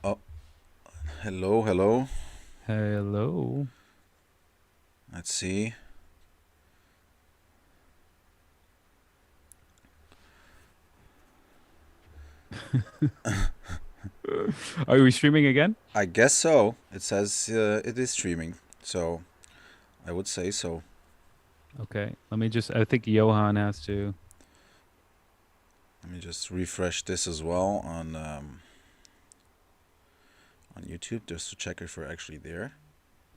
Oh, hello, hello. Hello. Let's see. Are we streaming again? I guess so. It says it is streaming, so I would say so. Okay. I think Johan has to. Let me just refresh this as well on YouTube just to check if we're actually there.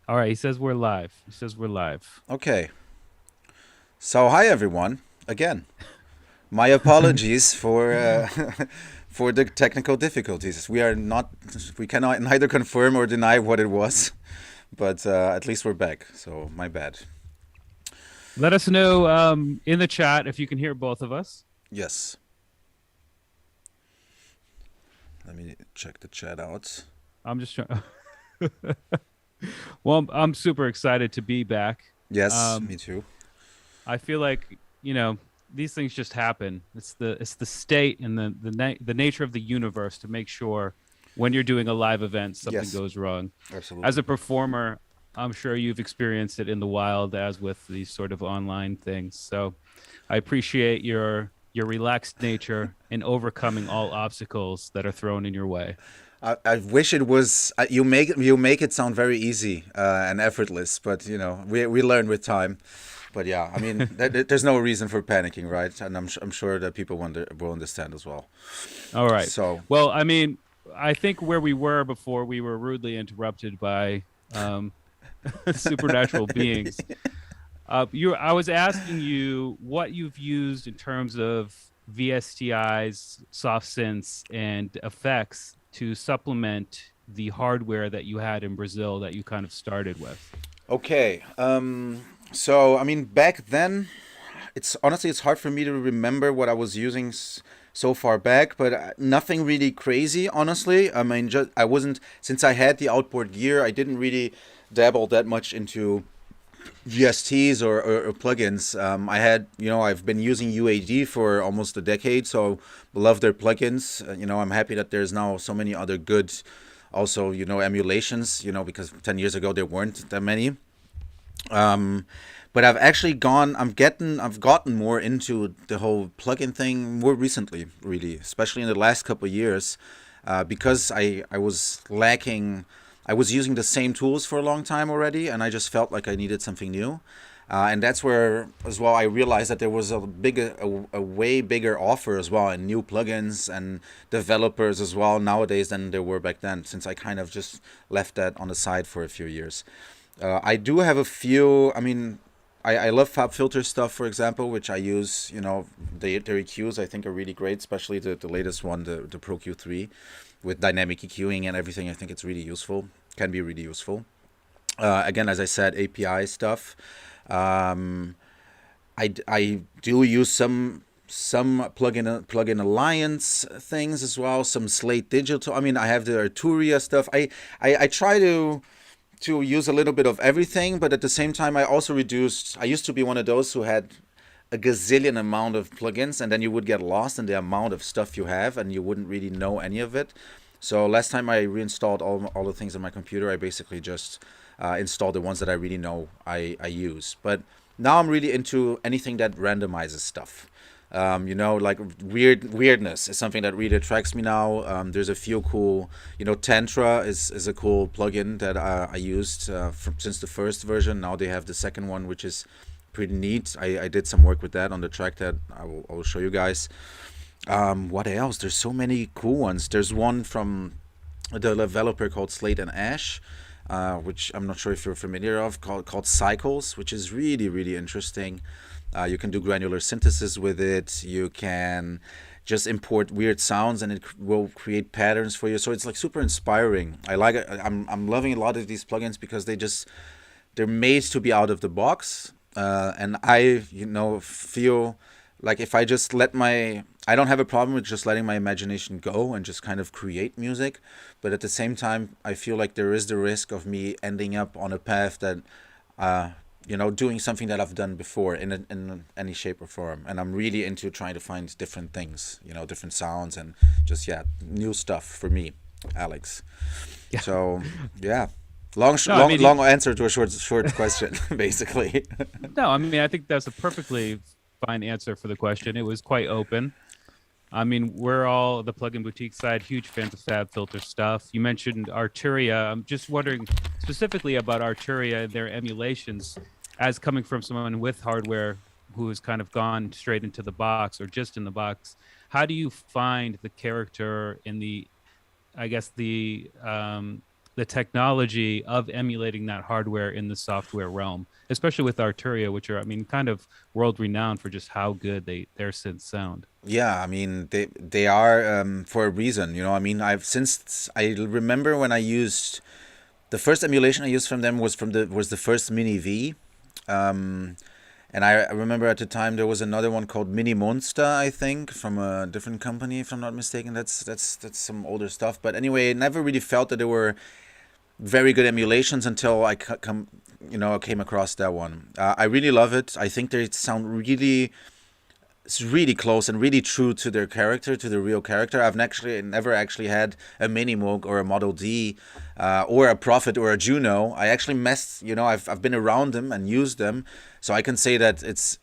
All right. He says we're live. He says we're live. Okay. So hi everyone again. My apologies for for the technical difficulties. We cannot neither confirm or deny what it was, but at least we're back. So my bad. Let us know in the chat if you can hear both of us. Yes. Let me check the chat out. I'm just trying. Well, I'm super excited to be back. Yes, Um, me too. I feel like these things just happen. It's the state and the nature of the universe to make sure when you're doing a live event something Yes, goes wrong. As absolutely. a performer, I'm sure you've experienced it in the wild as with these sort of online things. So I appreciate your relaxed nature in overcoming all obstacles that are thrown in your way. I wish it was. You make it sound very easy and effortless, but we learn with time. But yeah, I mean, there's no reason for panicking, right? And I'm sure that people will understand as well. All right. So Well, I mean, I think where we were before we were rudely interrupted by um, supernatural beings. I was asking you what you've used in terms of VSTIs, soft synths, and effects to supplement the hardware that you had in Brazil that you kind of started with. okay, so I mean, back then, it's hard for me to remember what I was using so far back, but nothing really crazy, honestly. I mean, just I wasn't since I had the outboard gear, I didn't really dabble that much into VSTs or plugins. I've been using UAD for almost a decade, so love their plugins. I'm happy that there's now so many other good, also emulations. Because 10 years ago there weren't that many. Um, but I've gotten more into the whole plugin thing more recently, really, especially in the last couple of years, because I was lacking. I was using the same tools for a long time already, and I just felt like I needed something new. And that's where, as well, I realized that there was a way bigger offer as well in new plugins and developers as well nowadays than there were back then. Since I kind of just left that on the side for a few years. I do have a few. I mean, I love FabFilter stuff, for example, which I use. Their EQs I think are really great, especially the latest one, the Pro Q3, with dynamic EQing and everything. I think it's really useful. Can be really useful. Again, as I said, API stuff. Um, I do use some plugin alliance things as well. Some Slate Digital. I mean, I have the Arturia stuff. I try to use a little bit of everything, but at the same time, I also reduced. I used to be one of those who had a gazillion amount of plugins, and then you would get lost in the amount of stuff you have, and you wouldn't really know any of it. So last time I reinstalled all the things on my computer, I basically just installed the ones that I really know I use. But now I'm really into anything that randomizes stuff. Like weirdness is something that really attracts me now. There's a few cool, Tantra is a cool plugin that I used since the first version. Now they have the second one, which is pretty neat. I did some work with that on the track that I will show you guys. What else? There's so many cool ones. There's one from the developer called Slate and Ash, which I'm not sure if you're familiar of, called Cycles, which is really really interesting. You can do granular synthesis with it. You can just import weird sounds, and it will create patterns for you. So it's like super inspiring. I like it. I'm loving a lot of these plugins because they're made to be out of the box. And I feel like if I just let my I don't have a problem with just letting my imagination go and just kind of create music, but at the same time I feel like there is the risk of me ending up on a path that uh, doing something that I've done before in any shape or form. And I'm really into trying to find different things, different sounds, and just, yeah, new stuff for me. Alex. Yeah. So yeah, long No, I mean, long answer to a short question, basically. no, I mean, I think that's a perfectly fine answer for the question. It was quite open. I mean, we're all the plugin boutique side, huge fans of Fab Filter stuff. You mentioned Arturia. I'm just wondering specifically about Arturia and their emulations, as coming from someone with hardware who has kind of gone straight into the box or just in the box. How do you find the character in the, I guess the technology of emulating that hardware in the software realm, especially with Arturia, which are, I mean, kind of world renowned for just how good their synths sound. Yeah, I mean they are for a reason, you know. I mean, I remember when I used the first emulation I used from them was the first Mini V. Um, and I remember at the time there was another one called Mini Monster, I think, from a different company, if I'm not mistaken. That's some older stuff. But anyway, I never really felt that they were very good emulations until I came across that one. I really love it. I think they sound really it's really close and really true to their character, to the real character. I've actually never actually had a Mini Moog or a Model D, or a Prophet or a Juno. I actually I've been around them and used them, so I can say that it's.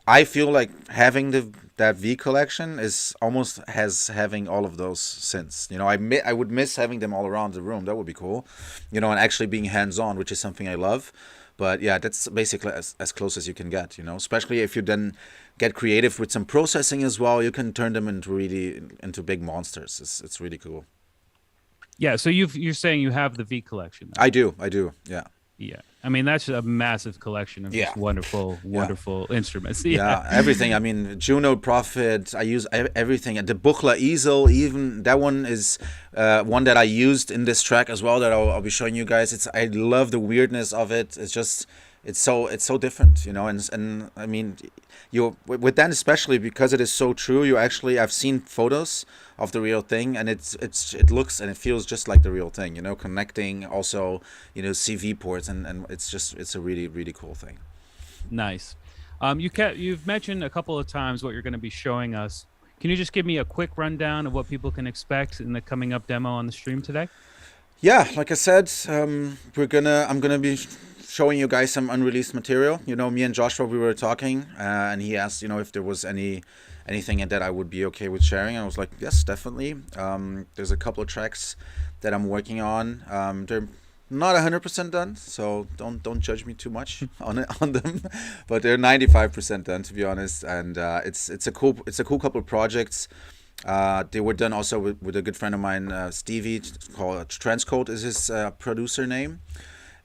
I feel like having that V collection is almost as having all of those synths. I would miss having them all around the room. That would be cool, and actually being hands on, which is something I love. But yeah, that's basically as close as you can get, especially if you then get creative with some processing as well. You can turn them into big monsters. It's really cool. Yeah, so you're saying you have the V collection then? I do. Yeah. Yeah. I mean, that's a massive collection of Yeah. just wonderful, Yeah. wonderful instruments. Yeah. Yeah, everything. I mean, Juno Prophet. I use everything. And the Buchla Easel, even that one is one that I used in this track as well. That I'll be showing you guys. I love the weirdness of it. It's so different, and I mean, you with that especially because it is so true. I've seen photos of the real thing, and it looks and it feels just like the real thing. Connecting also, CV ports, and it's a really really cool thing. Nice. You've mentioned a couple of times what you're going to be showing us. Can you just give me a quick rundown of what people can expect in the coming up demo on the stream today? Yeah, like I said, I'm gonna be showing you guys some unreleased material. Me and Joshua, we were talking, and he asked, if there was anything that I would be okay with sharing. I was like, yes, definitely. There's a couple of tracks that I'm working on. They're not 100% done, so don't judge me too much on them, but they're 95% done, to be honest. And it's a cool couple of projects. They were done also with a good friend of mine, Stevie, called Transcode is his producer name.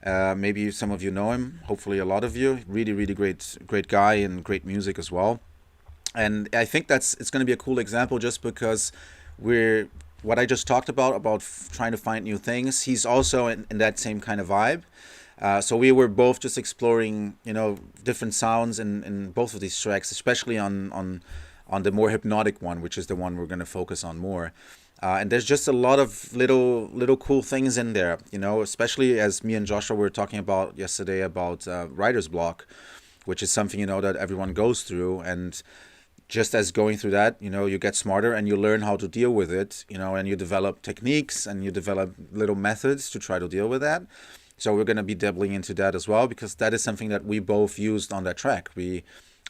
Maybe some of you know him. Hopefully, a lot of you. Really, really great guy and great music as well. And I think it's going to be a cool example just because we're what I just talked about trying to find new things. He's also in that same kind of vibe. So we were both just exploring, different sounds in both of these tracks, especially on the more hypnotic one, which is the one we're going to focus on more. And there's just a lot of little cool things in there, especially as me and Joshua were talking about yesterday about writer's block, which is something, that everyone goes through. And just as going through that, you get smarter and you learn how to deal with it, and you develop techniques and you develop little methods to try to deal with that. So we're going to be dabbling into that as well, because that is something that we both used on that track.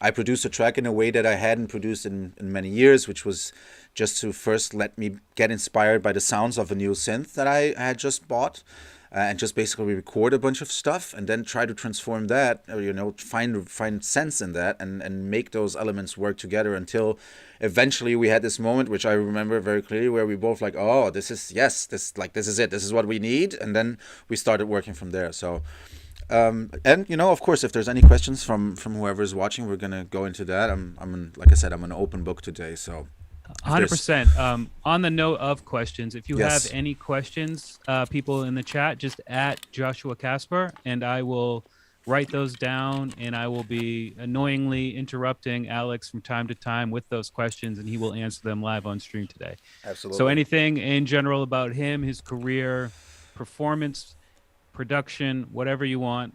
I produced a track in a way that I hadn't produced in many years, which was just to first let me get inspired by the sounds of a new synth that I had just bought, and just basically record a bunch of stuff and then try to transform that, or find sense in that and make those elements work together until eventually we had this moment, which I remember very clearly, where we both like, oh, this is it, this is what we need, and then we started working from there. So. And of course, if there's any questions from whoever is watching, we're gonna go into that. Like I said, I'm an open book today, so 100%. On the note of questions, if you Yes. have any questions, people in the chat, just at Joshua Casper, and I will write those down, and I will be annoyingly interrupting Alex from time to time with those questions, and he will answer them live on stream today. Absolutely. So anything in general about him, his career, performance, production, whatever you want,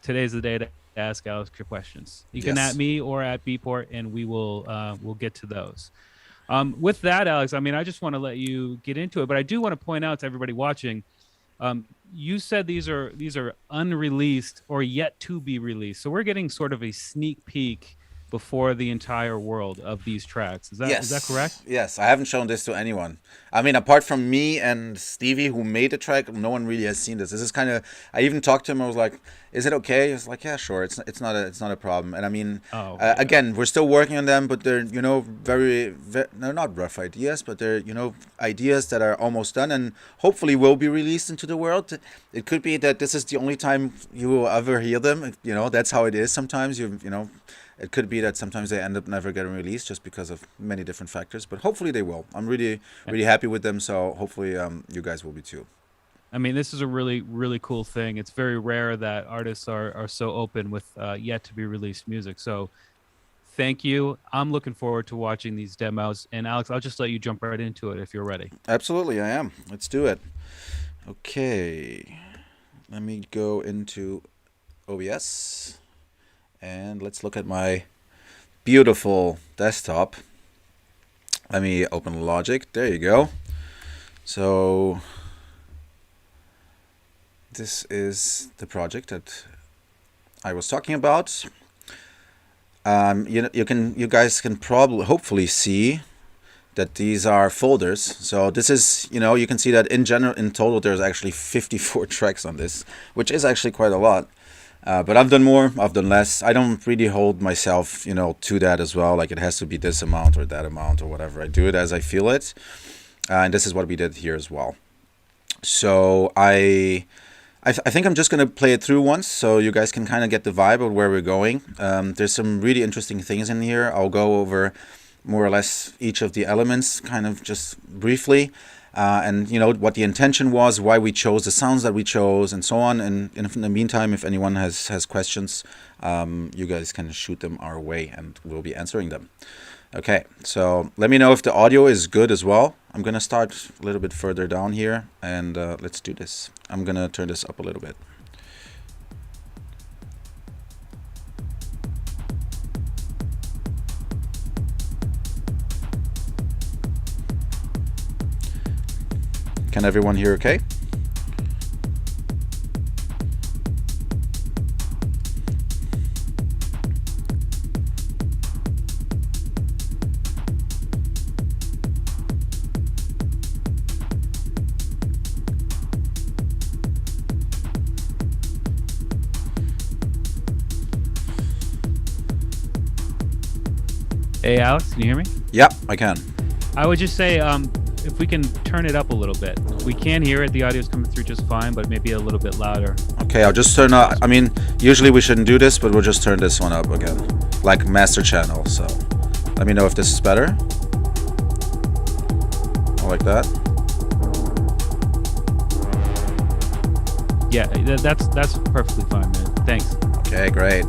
today's the day to ask Alex your questions. You can Yes. at me or at Beatport, and we'll get to those. With that, Alex, I mean, I just want to let you get into it, but I do want to point out to everybody watching. You said these are unreleased or yet to be released, so we're getting sort of a sneak peek before the entire world of these tracks. Is that correct? Yes, yes. I haven't shown this to anyone. I mean, apart from me and Stevie, who made the track, no one really has seen this. This is kind of. I even talked to him. I was like, "Is it okay?" He's like, "Yeah, sure. It's not a problem." And I mean, Oh, okay. again, we're still working on them, but they're they're not rough ideas, but they're ideas that are almost done and hopefully will be released into the world. It could be that this is the only time you will ever hear them. That's how it is sometimes. It could be that sometimes they end up never getting released just because of many different factors, but hopefully they will. I'm really, really happy with them, so hopefully you guys will be too. I mean, this is a really, really cool thing. It's very rare that artists are so open with yet to be released music. So thank you. I'm looking forward to watching these demos. And Alex, I'll just let you jump right into it if you're ready. Absolutely, I am. Let's do it. Okay, let me go into OBS and let's look at my beautiful desktop. Let me open Logic. There you go. So this is the project that I was talking about. You guys can probably hopefully see that these are folders. So this is, you can see that in total there's actually 54 tracks on this, which is actually quite a lot. But I've done more, I've done less. I don't really hold myself, to that as well. Like it has to be this amount or that amount or whatever. I do it as I feel it. And this is what we did here as well. So I think I'm just going to play it through once so you guys can kind of get the vibe of where we're going. There's some really interesting things in here. I'll go over more or less each of the elements kind of just briefly. And what the intention was, why we chose the sounds that we chose, and so on. And in the meantime, if anyone has questions, you guys can shoot them our way, and we'll be answering them. Okay, so let me know if the audio is good as well. I'm gonna start a little bit further down here, and let's do this. I'm gonna turn this up a little bit. Can everyone hear okay? Hey, Alex, can you hear me? Yep, I can. I would just say, if we can turn it up a little bit. We can hear it. The audio is coming through just fine, but maybe a little bit louder. Okay, I'll just turn up. I mean, usually we shouldn't do this, but we'll just turn this one up again, like master channel. So let me know if this is better. I like that. Yeah, that's perfectly fine, man. Thanks. Okay, great.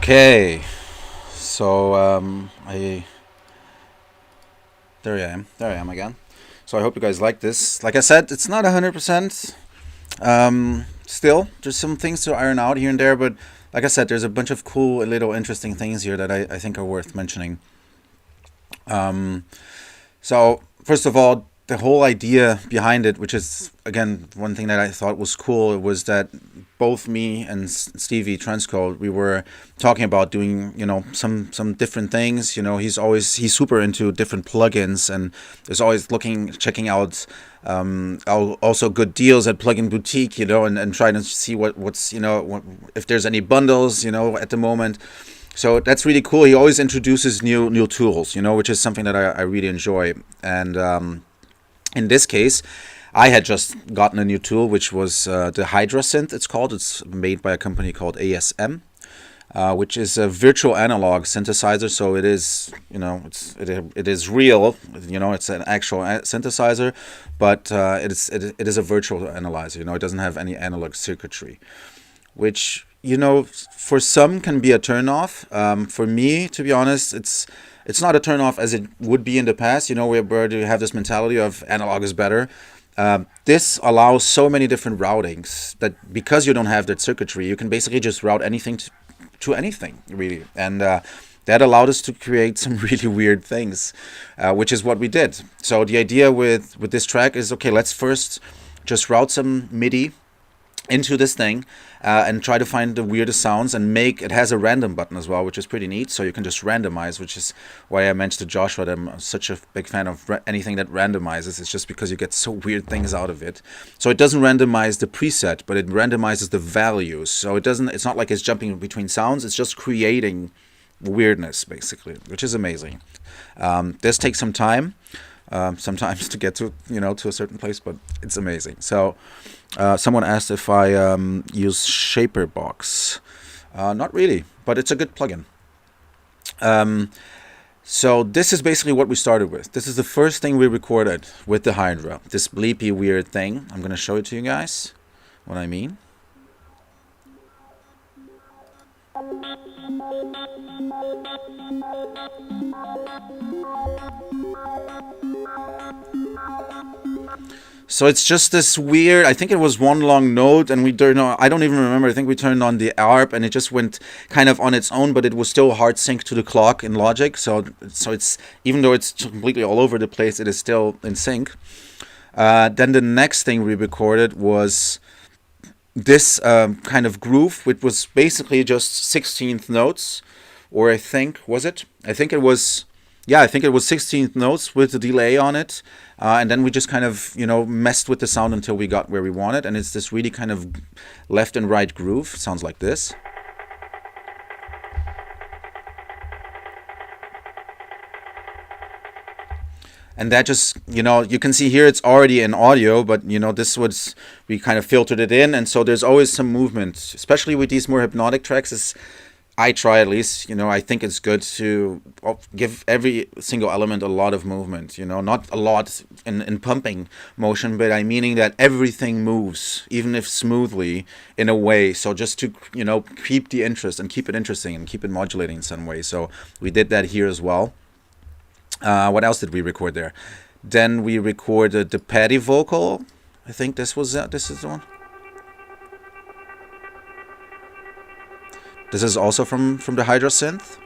Okay, so I there I am. There I am again. So I hope you guys like this. Like I said, it's not 100%. Still, there's some things to iron out here and there, but like I said, there's a bunch of cool, little interesting things here that I think are worth mentioning. So first of all, the whole idea behind it, which is again one thing that I thought was cool, was that both me and Stevie Transcode, we were talking about doing some different things. He's super into different plugins and is always checking out also good deals at Plugin Boutique, and trying to see what's if there's any bundles at the moment. So that's really cool. He always introduces new tools, which is something that I really enjoy. And in this case, I had just gotten a new tool, which was the Hydra Synth. It's called. It's made by a company called ASM, which is a virtual analog synthesizer. So it is, it is real. It's an actual synthesizer, but it is a virtual analyzer. It doesn't have any analog circuitry, which for some can be a turnoff. For me, to be honest, it's not a turnoff as it would be in the past. Where you have this mentality of analog is better. This allows so many different routings that because you don't have that circuitry, you can basically just route anything to anything, really. And that allowed us to create some really weird things, which is what we did. So the idea with this track is, okay, let's first just route some MIDI into this thing and try to find the weirdest sounds, and it has a random button as well, which is pretty neat. So you can just randomize, which is why I mentioned to Joshua that I'm such a big fan of anything that randomizes. It's just because you get so weird things out of it. So it doesn't randomize the preset, but it randomizes the values. So it's not like it's jumping between sounds. It's just creating weirdness, basically, which is amazing. This takes some time sometimes to get to a certain place, but it's amazing. So someone asked if I use Shaperbox. Not really, but it's a good plugin. So this is basically what we started with. This is the first thing we recorded with the Hydra, this bleepy weird thing. I'm going to show it to you guys, what I mean. So it's just this weird, I think it was one long note, and I don't even remember, I think we turned on the ARP and it just went kind of on its own, but it was still hard synced to the clock in Logic. So it's, even though it's completely all over the place, it is still in sync. Then the next thing we recorded was this kind of groove, which was basically just 16th notes, or I think it was 16th notes with a delay on it. And then we just kind of, messed with the sound until we got where we wanted. And it's this really kind of left and right groove. Sounds like this. And that just, you can see here it's already in audio, but, we kind of filtered it in. And so there's always some movement, especially with these more hypnotic tracks. I try, at least, I think it's good to give every single element a lot of movement, not a lot in pumping motion, but meaning that everything moves, even if smoothly, in a way. So just to, keep the interest and keep it interesting and keep it modulating in some way. So we did that here as well. What else did we record there? Then we recorded the Paddy vocal. I think this is the one. This is also from the Hydra Synth.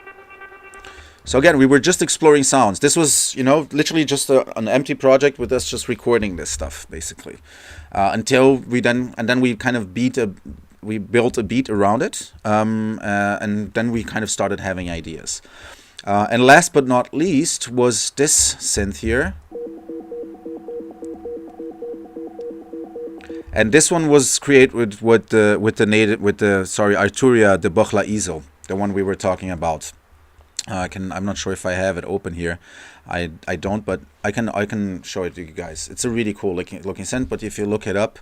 So again, we were just exploring sounds. This was, literally just an empty project with us just recording this stuff, basically. Until we kind of we built a beat around it. And then we kind of started having ideas. And last but not least was this synth here. And this one was created with the Arturia de Bochla Easel, the one we were talking about. I'm not sure if I have it open here. I don't, but I can show it to you guys. It's a really cool looking synth, but if you look it up,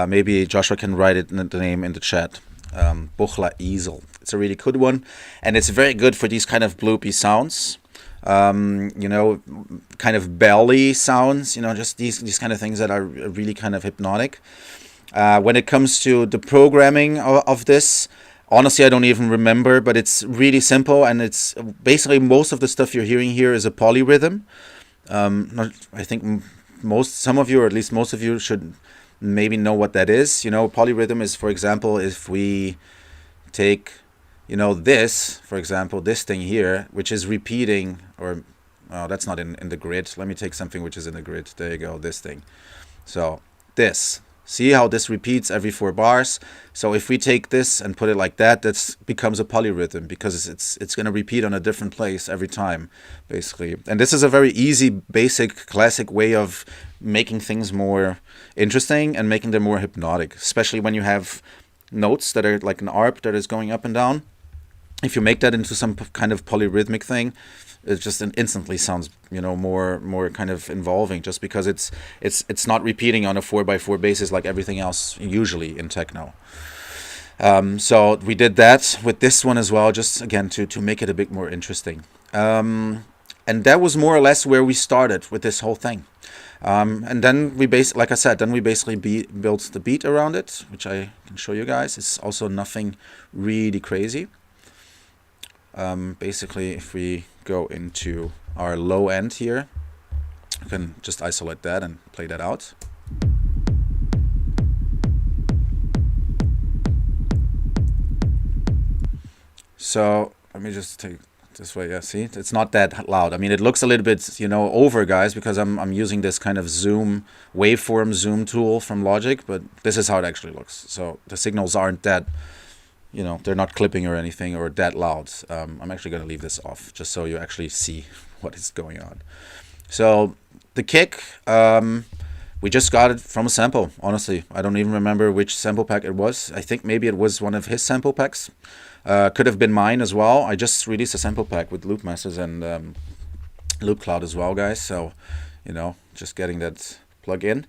maybe Joshua can write it the name in the chat. Bochla Easel. It's a really good one, and it's very good for these kind of bloopy sounds. Kind of belly sounds, just these kind of things that are really kind of hypnotic. When it comes to the programming of this, honestly, I don't even remember, but it's really simple, and it's basically most of the stuff you're hearing here is a polyrhythm. I think some of you, or at least most of you, should maybe know what that is. You know, polyrhythm is, for example, if we take, you know, this, for example, this thing here, which is repeating, or, oh, that's not in the grid. Let me take something which is in the grid. There you go, this thing. So this. See how this repeats every 4 bars? So if we take this and put it like that, that becomes a polyrhythm, because it's going to repeat on a different place every time, basically. And this is a very easy, basic, classic way of making things more interesting and making them more hypnotic, especially when you have notes that are like an arp that is going up and down. If you make that into some kind of polyrhythmic thing, it just instantly sounds, you know, more kind of involving, just because it's not repeating on a 4x4 basis like everything else usually in techno. So we did that with this one as well, just again to make it a bit more interesting. And that was more or less where we started with this whole thing. And then we like I said, then we basically built the beat around it, which I can show you guys. It's also nothing really crazy. Basically, if we go into our low end here, you can just isolate that and play that out. So let me just take this way. Yeah, see, it's not that loud. I mean, it looks a little bit, you know, over, guys, because I'm using this kind of zoom waveform zoom tool from Logic, but this is how it actually looks. So the signals aren't that, you know, they're not clipping or anything or that loud. I'm actually going to leave this off just so you actually see what is going on. So the kick, we just got it from a sample. Honestly, I don't even remember which sample pack it was. I think maybe it was one of his sample packs. Could have been mine as well. I just released a sample pack with loop masters and loop cloud as well, guys. So, you know, just getting that plug in.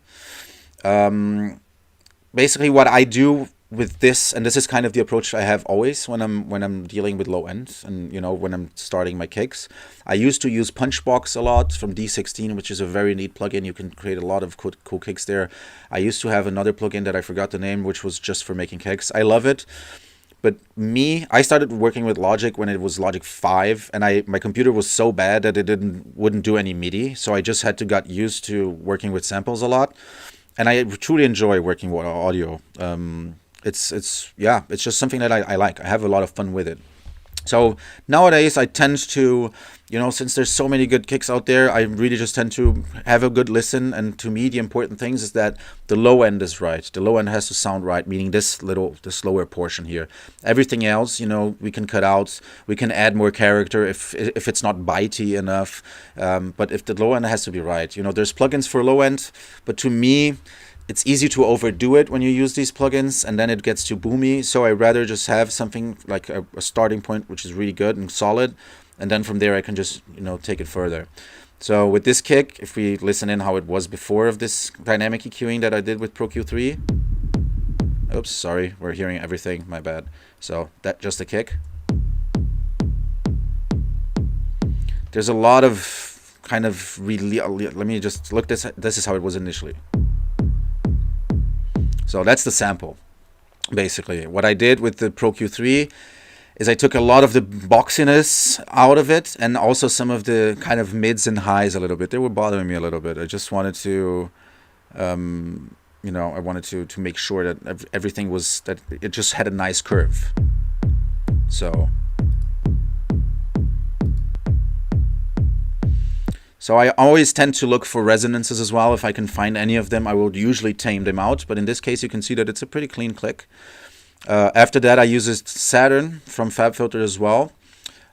Basically what I do with this, and this is kind of the approach I have always when I'm dealing with low end, and you know, when I'm starting my kicks, I used to use Punchbox a lot from D16, which is a very neat plugin. You can create a lot of cool kicks there. I used to have another plugin that I forgot the name, which was just for making kicks. I love it, but I started working with Logic when it was Logic 5, and my computer was so bad that it wouldn't do any MIDI, so I just had to get used to working with samples a lot, and I truly enjoy working with audio. It's just something that I like. I have a lot of fun with it. So nowadays I tend to, you know, since there's so many good kicks out there, I really just tend to have a good listen. And to me, the important things is that the low end is right. The low end has to sound right, meaning this lower portion here. Everything else, you know, we can cut out. We can add more character if it's not bitey enough. But if the low end has to be right, you know, there's plugins for low end, but to me, it's easy to overdo it when you use these plugins, and then it gets too boomy. So I rather just have something like a starting point which is really good and solid, and then from there I can just, you know, take it further. So with this kick, if we listen in how it was before of this dynamic EQing that I did with Pro Q3. Oops, sorry, we're hearing everything, my bad. So that just a kick. There's a lot of kind of really, let me just look this is how it was initially. So that's the sample, basically. What I did with the Pro Q3 is I took a lot of the boxiness out of it, and also some of the kind of mids and highs a little bit. They were bothering me a little bit. I just wanted to, you know, I wanted to make sure that everything was, that it just had a nice curve. So I always tend to look for resonances as well. If I can find any of them, I will usually tame them out. But in this case, you can see that it's a pretty clean click. After that, I use Saturn from FabFilter as well.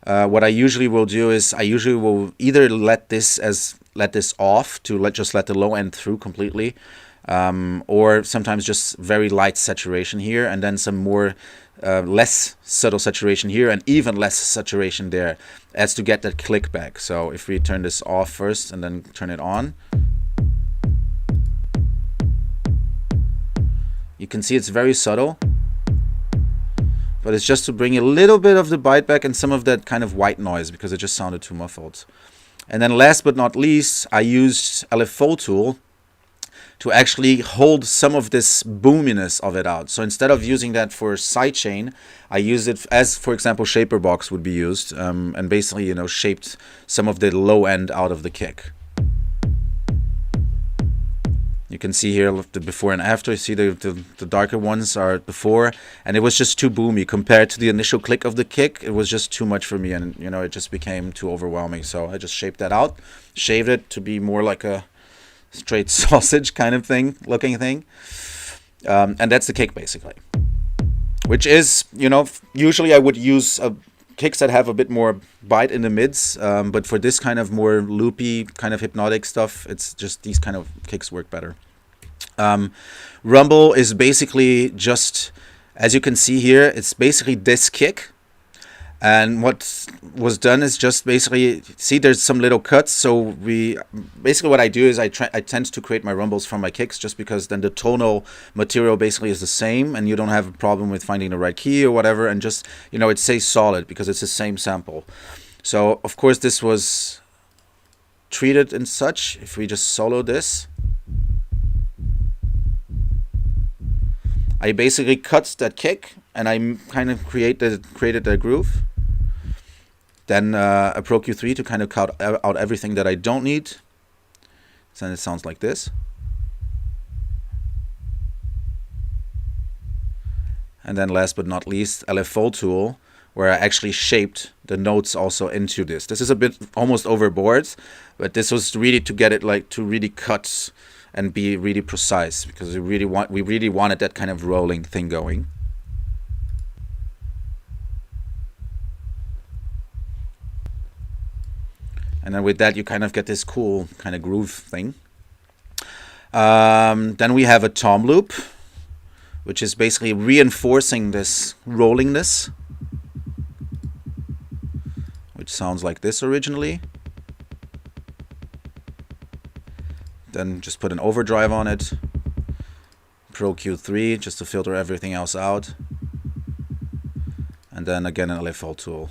What I usually will do is I usually will either let this off to just let the low end through completely, or sometimes just very light saturation here, and then some more less subtle saturation here, and even less saturation there, as to get that click back. So if we turn this off first and then turn it on, you can see it's very subtle, but it's just to bring a little bit of the bite back and some of that kind of white noise, because it just sounded too muffled. And then last but not least, I used LFO tool to actually hold some of this boominess of it out. So instead of using that for sidechain, I use it as, for example, shaper box would be used, and basically, you know, shaped some of the low end out of the kick. You can see here the before and after. You see the darker ones are before, and it was just too boomy compared to the initial click of the kick. It was just too much for me, and you know, it just became too overwhelming. So I just shaped that out, shaved it to be more like a straight sausage kind of thing, looking thing, and that's the kick basically. Which is, you know, usually I would use kicks that have a bit more bite in the mids, but for this kind of more loopy, kind of hypnotic stuff, it's just these kind of kicks work better. Rumble is basically just, as you can see here, it's basically this kick. And what was done is just basically, see there's some little cuts. So basically what I do is I tend to create my rumbles from my kicks, just because then the tonal material basically is the same and you don't have a problem with finding the right key or whatever. And just, you know, it stays solid because it's the same sample. So of course this was treated in such, if we just solo this, I basically cut that kick and I kind of created a groove. Then a Pro Q3 to kind of cut out everything that I don't need. So then it sounds like this. And then last but not least, LFO tool, where I actually shaped the notes also into this. This is a bit almost overboard, but this was really to get it like to really cut and be really precise, because we really wanted that kind of rolling thing going. And then with that, you kind of get this cool kind of groove thing. Then we have a tom loop, which is basically reinforcing this rollingness, which sounds like this originally. Then just put an overdrive on it. Pro Q3 just to filter everything else out. And then again an LFO tool.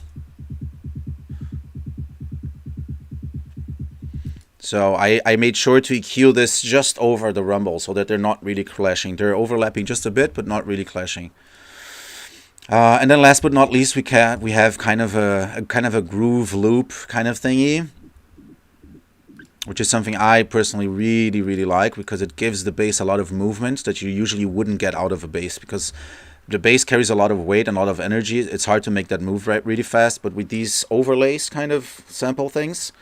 So I made sure to EQ this just over the rumble so that they're not really clashing. They're overlapping just a bit, but not really clashing. And then last but not least, we have kind of a groove loop kind of thingy, which is something I personally really like, because it gives the bass a lot of movement that you usually wouldn't get out of a bass, because the bass carries a lot of weight and a lot of energy. It's hard to make that move really fast, but with these overlays kind of sample things,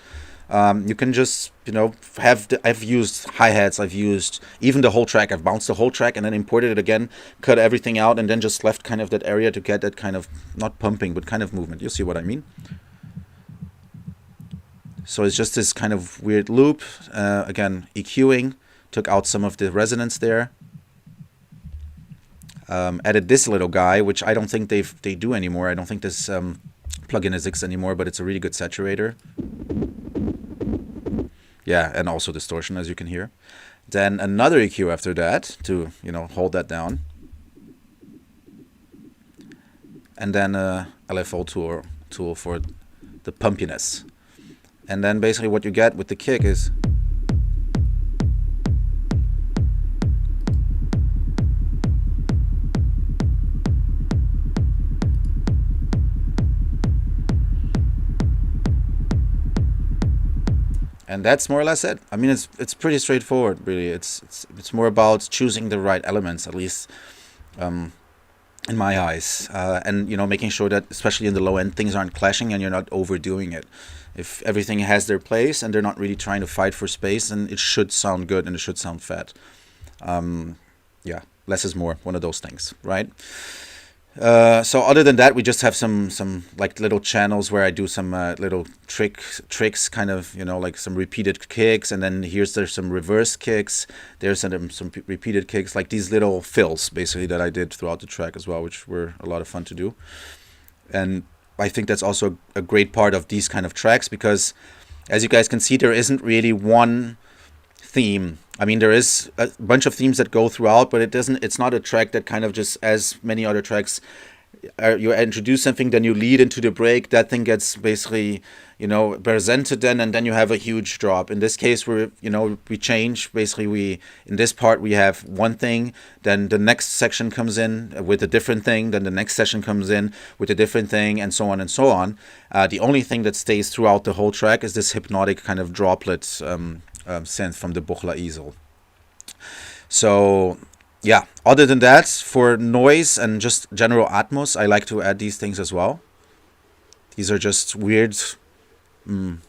you can just, you know, I've used hi-hats, I've used even the whole track, I've bounced the whole track and then imported it again, cut everything out, and then just left kind of that area to get that kind of, not pumping, but kind of movement. You see what I mean? So it's just this kind of weird loop. Again, EQing, took out some of the resonance there. Added this little guy, which I don't think they do anymore. I don't think this plugin exists anymore, but it's a really good saturator. Yeah, and also distortion, as you can hear. Then another EQ after that to, you know, hold that down. And then a LFO tool for the pumpiness. And then basically what you get with the kick is and that's more or less it. I mean, it's pretty straightforward, really. It's more about choosing the right elements, at least in my eyes, and you know, making sure that especially in the low end things aren't clashing and you're not overdoing it. If everything has their place and they're not really trying to fight for space, then it should sound good and it should sound fat. Yeah, less is more. One of those things, right? So other than that, we just have some like little channels where I do some little tricks, kind of, you know, like some repeated kicks, and then there's some reverse kicks, there's some repeated kicks, like these little fills basically that I did throughout the track as well, which were a lot of fun to do. And I think that's also a great part of these kind of tracks, because as you guys can see, there isn't really one theme. I mean, there is a bunch of themes that go throughout, but it's not a track that kind of just, as many other tracks, you introduce something, then you lead into the break. That thing gets basically, presented then, and then you have a huge drop. In this case, we change. Basically, in this part we have one thing, then the next section comes in with a different thing, then the next section comes in with a different thing, and so on and so on. The only thing that stays throughout the whole track is this hypnotic kind of droplet synth from the Buchla easel. So yeah, other than that, for noise and just general atmos, I like to add these things as well. These are just weird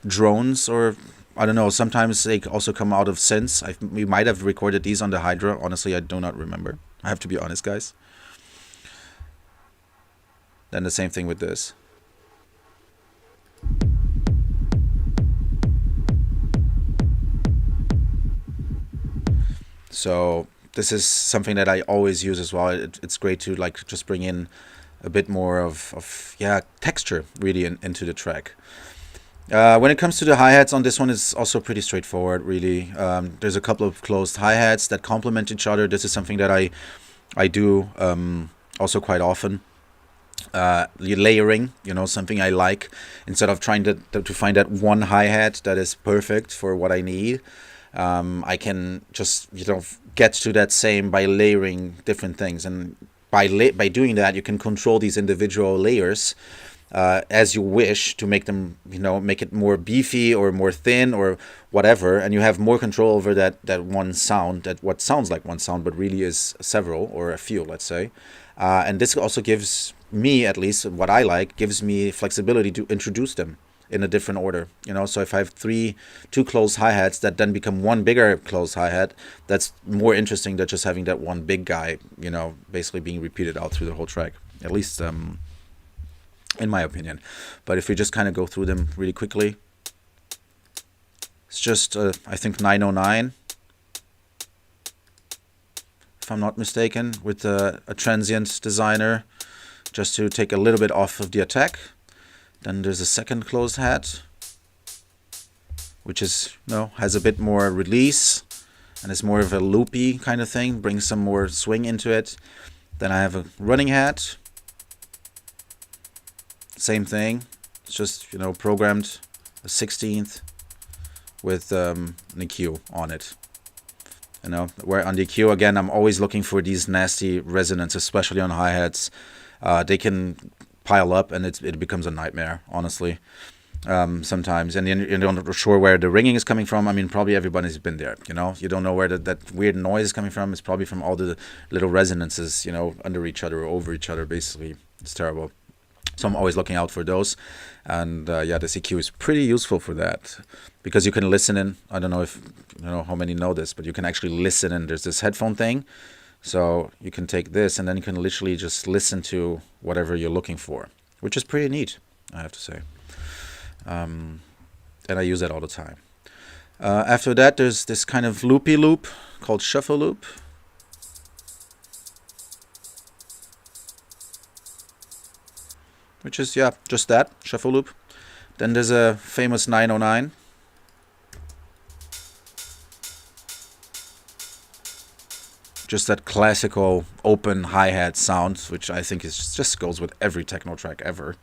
drones, or I don't know, sometimes they also come out of synths. We might have recorded these on the Hydra. Honestly, I do not remember. I have to be honest, guys. Then the same thing with this. So this is something that I always use as well. It's great to like just bring in a bit more of texture really into the track. When it comes to the hi-hats on this one, it's also pretty straightforward, really. There's a couple of closed hi-hats that complement each other. This is something that I do also quite often. Layering, something I like. Instead of trying to find that one hi-hat that is perfect for what I need, I can just get to that same by layering different things. And by doing that, you can control these individual layers as you wish to make them, make it more beefy or more thin or whatever, and you have more control over that one sound, that what sounds like one sound but really is several or a few, let's say. And this also gives me, at least what I like, gives me flexibility to introduce them in a different order. So if I have two closed hi-hats that then become one bigger closed hi-hat, that's more interesting than just having that one big guy, basically being repeated out through the whole track, at least in my opinion. But if we just kind of go through them really quickly, it's just I think 909, if I'm not mistaken, with a transient designer, just to take a little bit off of the attack. Then there's a second closed hat, which is, has a bit more release and is more of a loopy kind of thing, brings some more swing into it. Then I have a running hat. Same thing. It's just, programmed a 16th with an EQ on it. Where on the EQ, again, I'm always looking for these nasty resonance, especially on hi-hats. They can pile up and it becomes a nightmare, honestly, sometimes. And you're not sure where the ringing is coming from. I mean, probably everybody's been there, You don't know where that weird noise is coming from. It's probably from all the little resonances, under each other or over each other, basically. It's terrible. So I'm always looking out for those. And this EQ is pretty useful for that, because you can listen in. I don't know if how many know this, but you can actually listen in. There's this headphone thing. So you can take this and then you can literally just listen to whatever you're looking for, which is pretty neat, I have to say. And I use that all the time. After that, there's this kind of loopy loop called shuffle loop. Which is, just that, shuffle loop. Then there's a famous 909. Just that classical open hi-hat sound, which I think just goes with every techno track ever,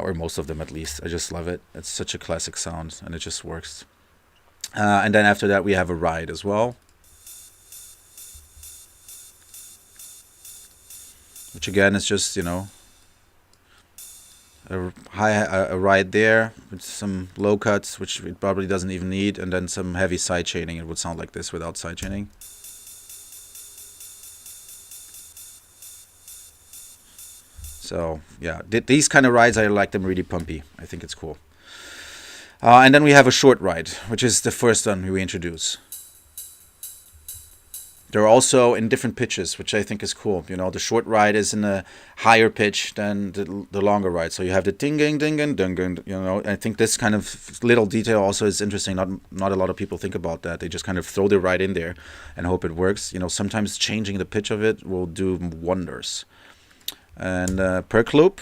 or most of them at least. I just love it. It's such a classic sound, and it just works. And then after that, we have a ride as well, which again is just a ride there with some low cuts, which it probably doesn't even need, and then some heavy side chaining. It would sound like this without side chaining. So these kind of rides, I like them really pumpy. I think it's cool. And then we have a short ride, which is the first one we introduce. They're also in different pitches, which I think is cool. The short ride is in a higher pitch than the longer ride. So you have the ding-ding, ding-ding, ding-ding, I think this kind of little detail also is interesting. Not a lot of people think about that. They just kind of throw the ride in there and hope it works. Sometimes changing the pitch of it will do wonders. And perk loop.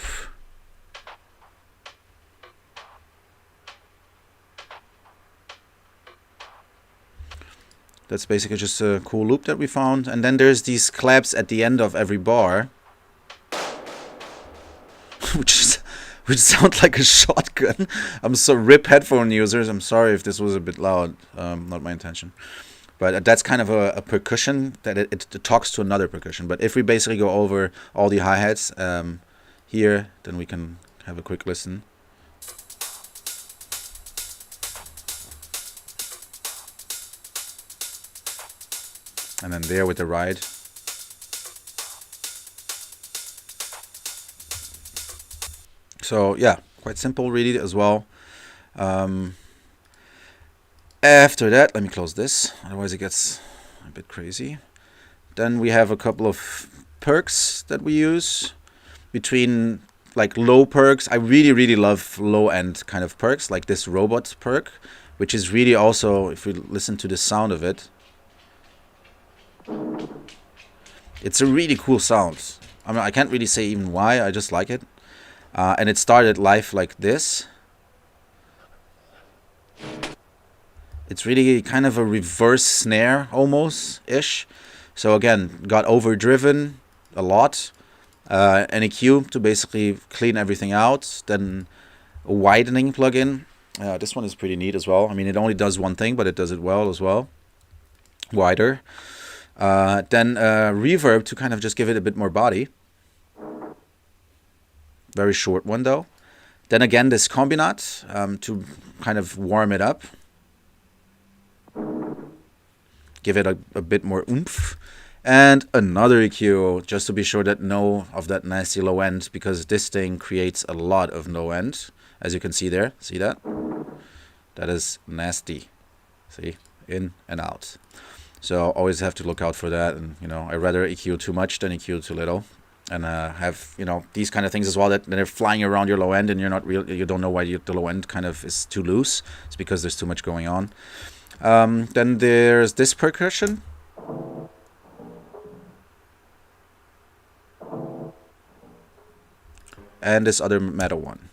That's basically just a cool loop that we found. And then there's these claps at the end of every bar. which sounds like a shotgun. I'm so rip headphone users. I'm sorry if this was a bit loud. Not my intention. But that's kind of a percussion that it talks to another percussion. But if we basically go over all the hi-hats here, then we can have a quick listen. And then there with the ride. So yeah, quite simple really as well. After that, let me close this, otherwise it gets a bit crazy. Then we have a couple of perks that we use. Between like low perks, I really love low end kind of perks, like this robot perk, which is really also, if we listen to the sound of it, it's a really cool sound. I mean, I can't really say even why, I just like it. And it started live like this. It's really kind of a reverse snare almost-ish. So again, got overdriven a lot. An EQ to basically clean everything out. Then a widening plugin. This one is pretty neat as well. I mean, it only does one thing, but it does it well as well. Wider. Then reverb to kind of just give it a bit more body. Very short one though. Then again, this combinat to kind of warm it up. Give it a bit more oomph. And another EQ, just to be sure that no of that nasty low end, because this thing creates a lot of low end, as you can see there. See that? That is nasty. See? In and out. So always have to look out for that. And, you know, I rather EQ too much than EQ too little. And have, you know, these kind of things as well that they're flying around your low end and you're not real, you don't know why the low end kind of is too loose. It's because there's too much going on. Then there's this percussion. And this other metal one.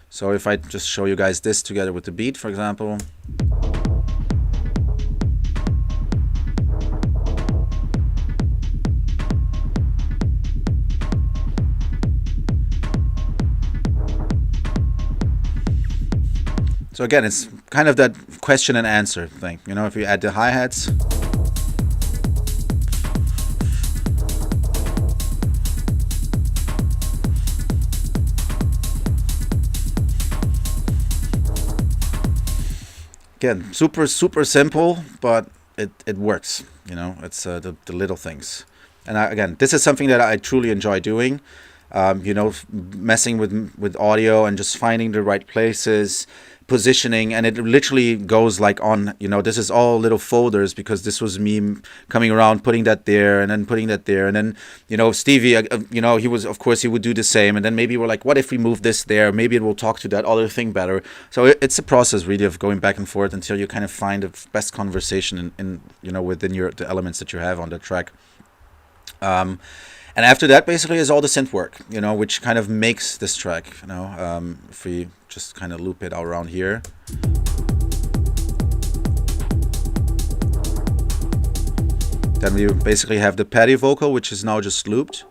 So if I just show you guys this together with the beat, for example. So again, it's kind of that question and answer thing. You know, if you add the hi-hats. Again, super simple, but it works. You know, it's the little things. And again, this is something that I truly enjoy doing. You know, messing with audio and just finding the right places, positioning, and it literally goes like on, you know, this is all little folders because this was me coming around, putting that there and then putting that there. And then, you know, Stevie, you know, he would do the same. And then maybe we're like, what if we move this there? Maybe it will talk to that other thing better. So it's a process really of going back and forth until you kind of find the best conversation in you know, within the elements that you have on the track. And after that, basically, is all the synth work, you know, which kind of makes this track, you know, if we just kind of loop it around here. Then we basically have the paddy vocal, which is now just looped.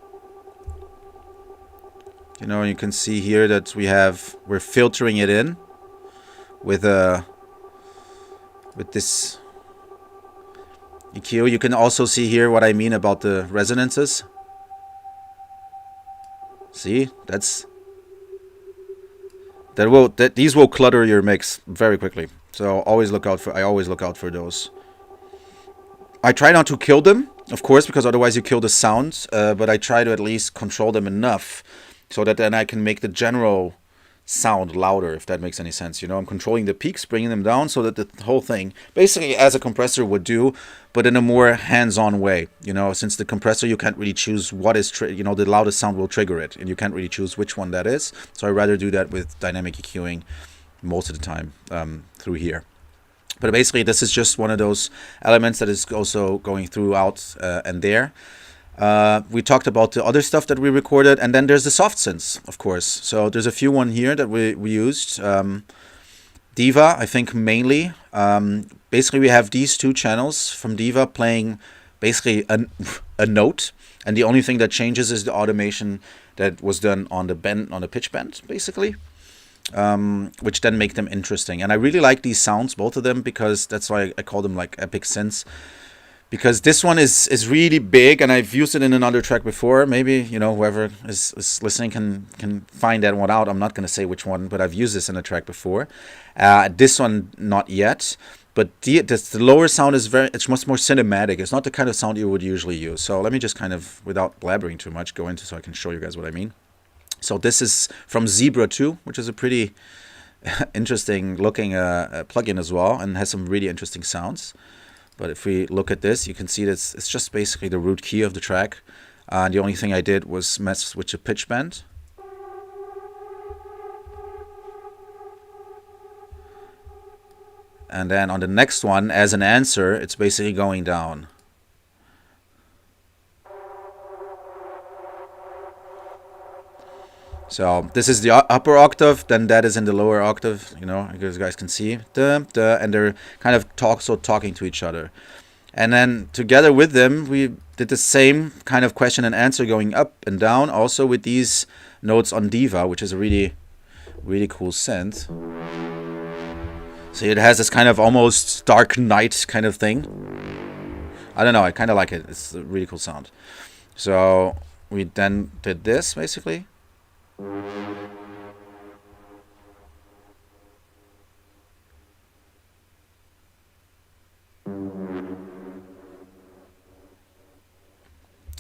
You know, you can see here that we're filtering it in with this EQ. You can also see here what I mean about the resonances. See, these will clutter your mix very quickly. So I always look out for those. I try not to kill them, of course, because otherwise you kill the sound. But I try to at least control them enough so that then I can make the general sound louder, if that makes any sense. You know, I'm controlling the peaks, bringing them down so that the whole thing, basically as a compressor would do, but in a more hands-on way. You know, since the compressor, you can't really choose what is, you know, the loudest sound will trigger it, and you can't really choose which one that is. So I rather do that with dynamic EQing most of the time through here. But basically, this is just one of those elements that is also going throughout and there. We talked about the other stuff that we recorded, and then there's the soft synths, of course. So there's a few one here that we used. Diva, I think mainly. Basically, we have these two channels from Diva playing basically a note, And the only thing that changes is the automation that was done on the pitch bend, basically, which then make them interesting. And I really like these sounds, both of them, because that's why I call them like epic synths. Because this one is really big, and I've used it in another track before. Maybe, whoever is listening can find that one out. I'm not going to say which one, but I've used this in a track before. This one, not yet. But the lower sound is it's much more cinematic. It's not the kind of sound you would usually use. So let me just kind of, without blabbering too much, go into so I can show you guys what I mean. So this is from Zebra 2, which is a pretty interesting looking plugin as well, and has some really interesting sounds. But if we look at this, you can see that it's just basically the root key of the track. The only thing I did was mess with the pitch bend. And then on the next one, as an answer, it's basically going down. So this is the upper octave, then that is in the lower octave, as you guys can see. And they're kind of talking to each other. And then together with them, we did the same kind of question and answer going up and down, also with these notes on Diva, which is a really, really cool synth. So it has this kind of almost Dark Knight kind of thing. I don't know, I kind of like it. It's a really cool sound. So we then did this, basically.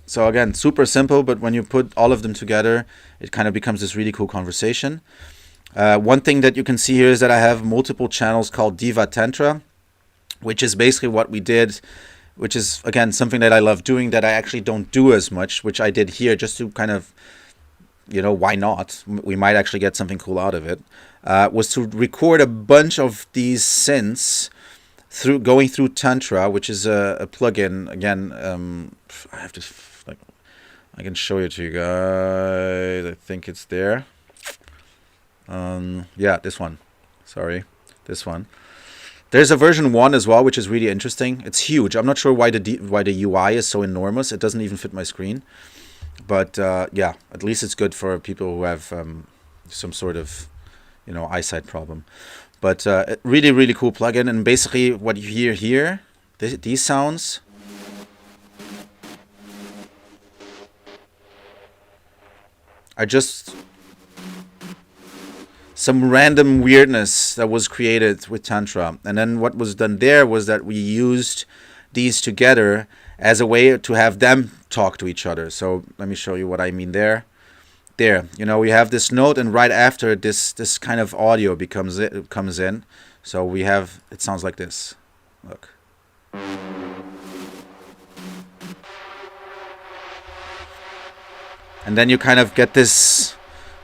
So again, super simple, but when you put all of them together, it kind of becomes this really cool conversation. One thing that you can see here is that I have multiple channels called Diva Tantra, which is basically what we did, which is, again, something that I love doing that I actually don't do as much, which I did here just to kind of, why not? We might actually get something cool out of it. Was to record a bunch of these synths going through Tantra, which is a plugin. Again, I can show it to you guys. I think it's there. Yeah, this one. Sorry, this one. There's a version 1 as well, which is really interesting. It's huge. I'm not sure why the UI is so enormous. It doesn't even fit my screen. But yeah, at least it's good for people who have some sort of, eyesight problem. But really, really cool plugin. And basically what you hear here, these sounds, are just some random weirdness that was created with Tantra. And then what was done there was that we used these together as a way to have them talk to each other. So let me show you what I mean there. There, we have this note, and right after this kind of audio comes in. So we have, it sounds like this. Look. And then you kind of get this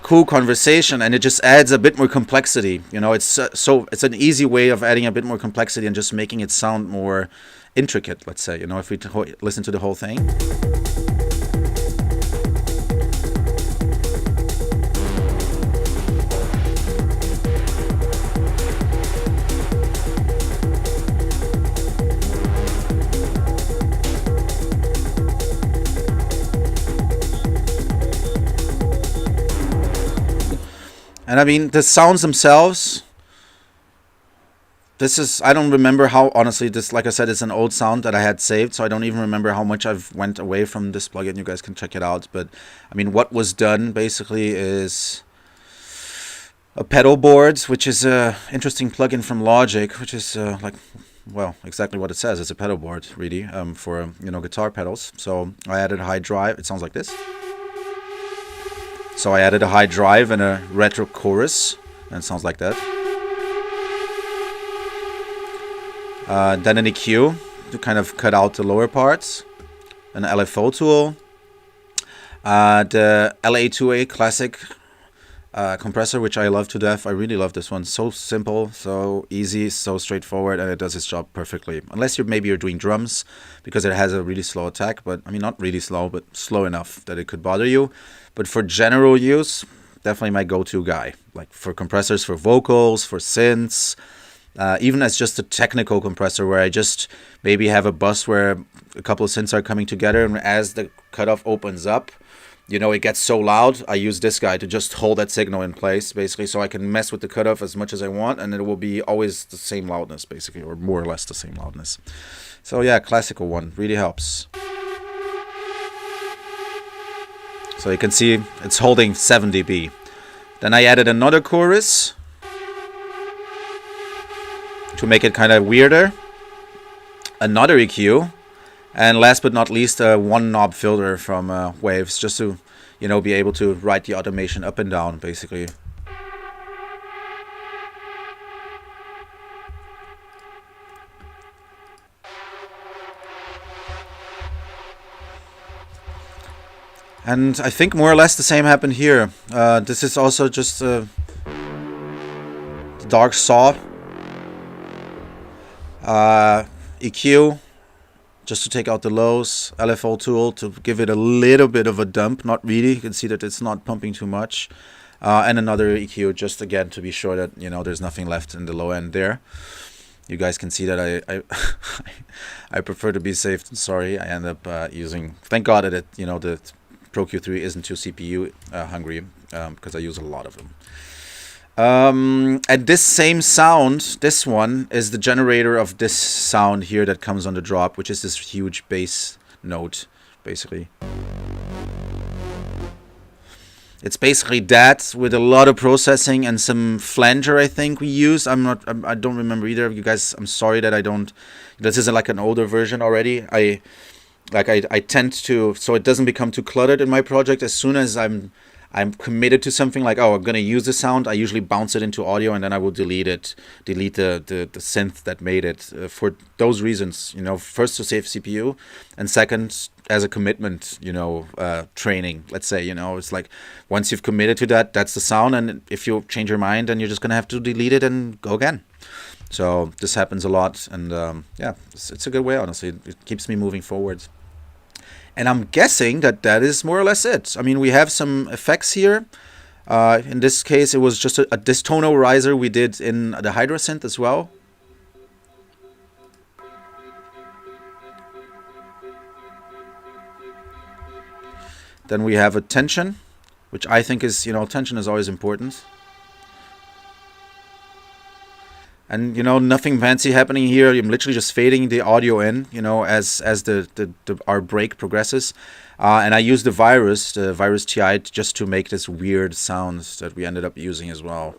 cool conversation, and it just adds a bit more complexity. It's an easy way of adding a bit more complexity and just making it sound more intricate, let's say, if we listen to the whole thing. And I mean, the sounds themselves, I don't remember how, honestly, like I said, it's an old sound that I had saved, so I don't even remember how much I've went away from this plugin. You guys can check it out. But I mean, what was done basically is a pedal board, which is a interesting plugin from Logic, which is exactly what it says. It's a pedal board, really, for guitar pedals. So I added a high drive. It sounds like this. So I added a high drive and a retro chorus, and it sounds like that. Then an EQ to kind of cut out the lower parts, an LFO tool, the LA2A classic compressor, which I love to death. I really love this one. So simple, so easy, so straightforward, and it does its job perfectly. Unless you're doing drums, because it has a really slow attack, but I mean, not really slow, but slow enough that it could bother you. But for general use, definitely my go-to guy. Like for compressors, for vocals, for synths, even as just a technical compressor where I just maybe have a bus where a couple of synths are coming together, and as the cutoff opens up, you know, it gets so loud, I use this guy to just hold that signal in place, basically, so I can mess with the cutoff as much as I want, and it will be always the same loudness, basically, or more or less the same loudness. So yeah, classical one, really helps. So you can see it's holding 7 dB. Then I added another chorus to make it kind of weirder. Another EQ. And last but not least, a one knob filter from Waves, just to, you know, be able to write the automation up and down, basically. And I think more or less the same happened here. This is also just the dark saw EQ, just to take out the lows. LFO tool to give it a little bit of a dump, not really. You can see that it's not pumping too much. And another EQ, just again to be sure that, you know, there's nothing left in the low end there. You guys can see that I prefer to be safe than sorry. I end up using, thank God that it, you know, the Pro Q3 isn't too CPU hungry, because I use a lot of them. And this same sound, this one, is the generator of this sound here that comes on the drop, which is this huge bass note, basically. It's basically that with a lot of processing and some flanger, I think we use. I don't remember either of you guys. I'm sorry that I don't. This is like an older version already. I tend to, so it doesn't become too cluttered in my project. As soon as I'm committed to something, like, oh, I'm gonna use the sound, I usually bounce it into audio, and then I will delete the synth that made it, for those reasons, you know. First, to save CPU, and second, as a commitment, you know, training, let's say, you know. It's like, once you've committed to that, that's the sound, and if you change your mind, then you're just gonna have to delete it and go again. So this happens a lot, and yeah, it's a good way, honestly. It keeps me moving forward. And I'm guessing that that is more or less it. I mean, we have some effects here. In this case, it was just a distono riser we did in the Hydra synth as well. Then we have a tension, which I think is, you know, tension is always important. And, you know, nothing fancy happening here. I'm literally just fading the audio in, you know, as our break progresses. And I use the Virus TI, just to make this weird sounds that we ended up using as well.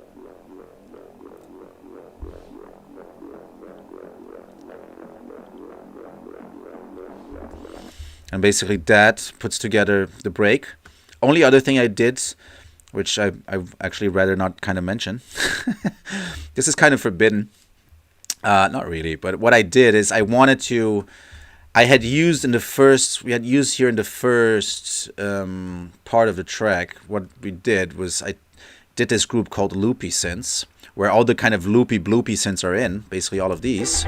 And basically that puts together the break. Only other thing I did, which I actually rather not kind of mention. This is kind of forbidden. Not really, but what I did is I had used here in the first part of the track, what we did was I did this group called Loopy Synths, where all the kind of loopy bloopy synths are in, basically all of these.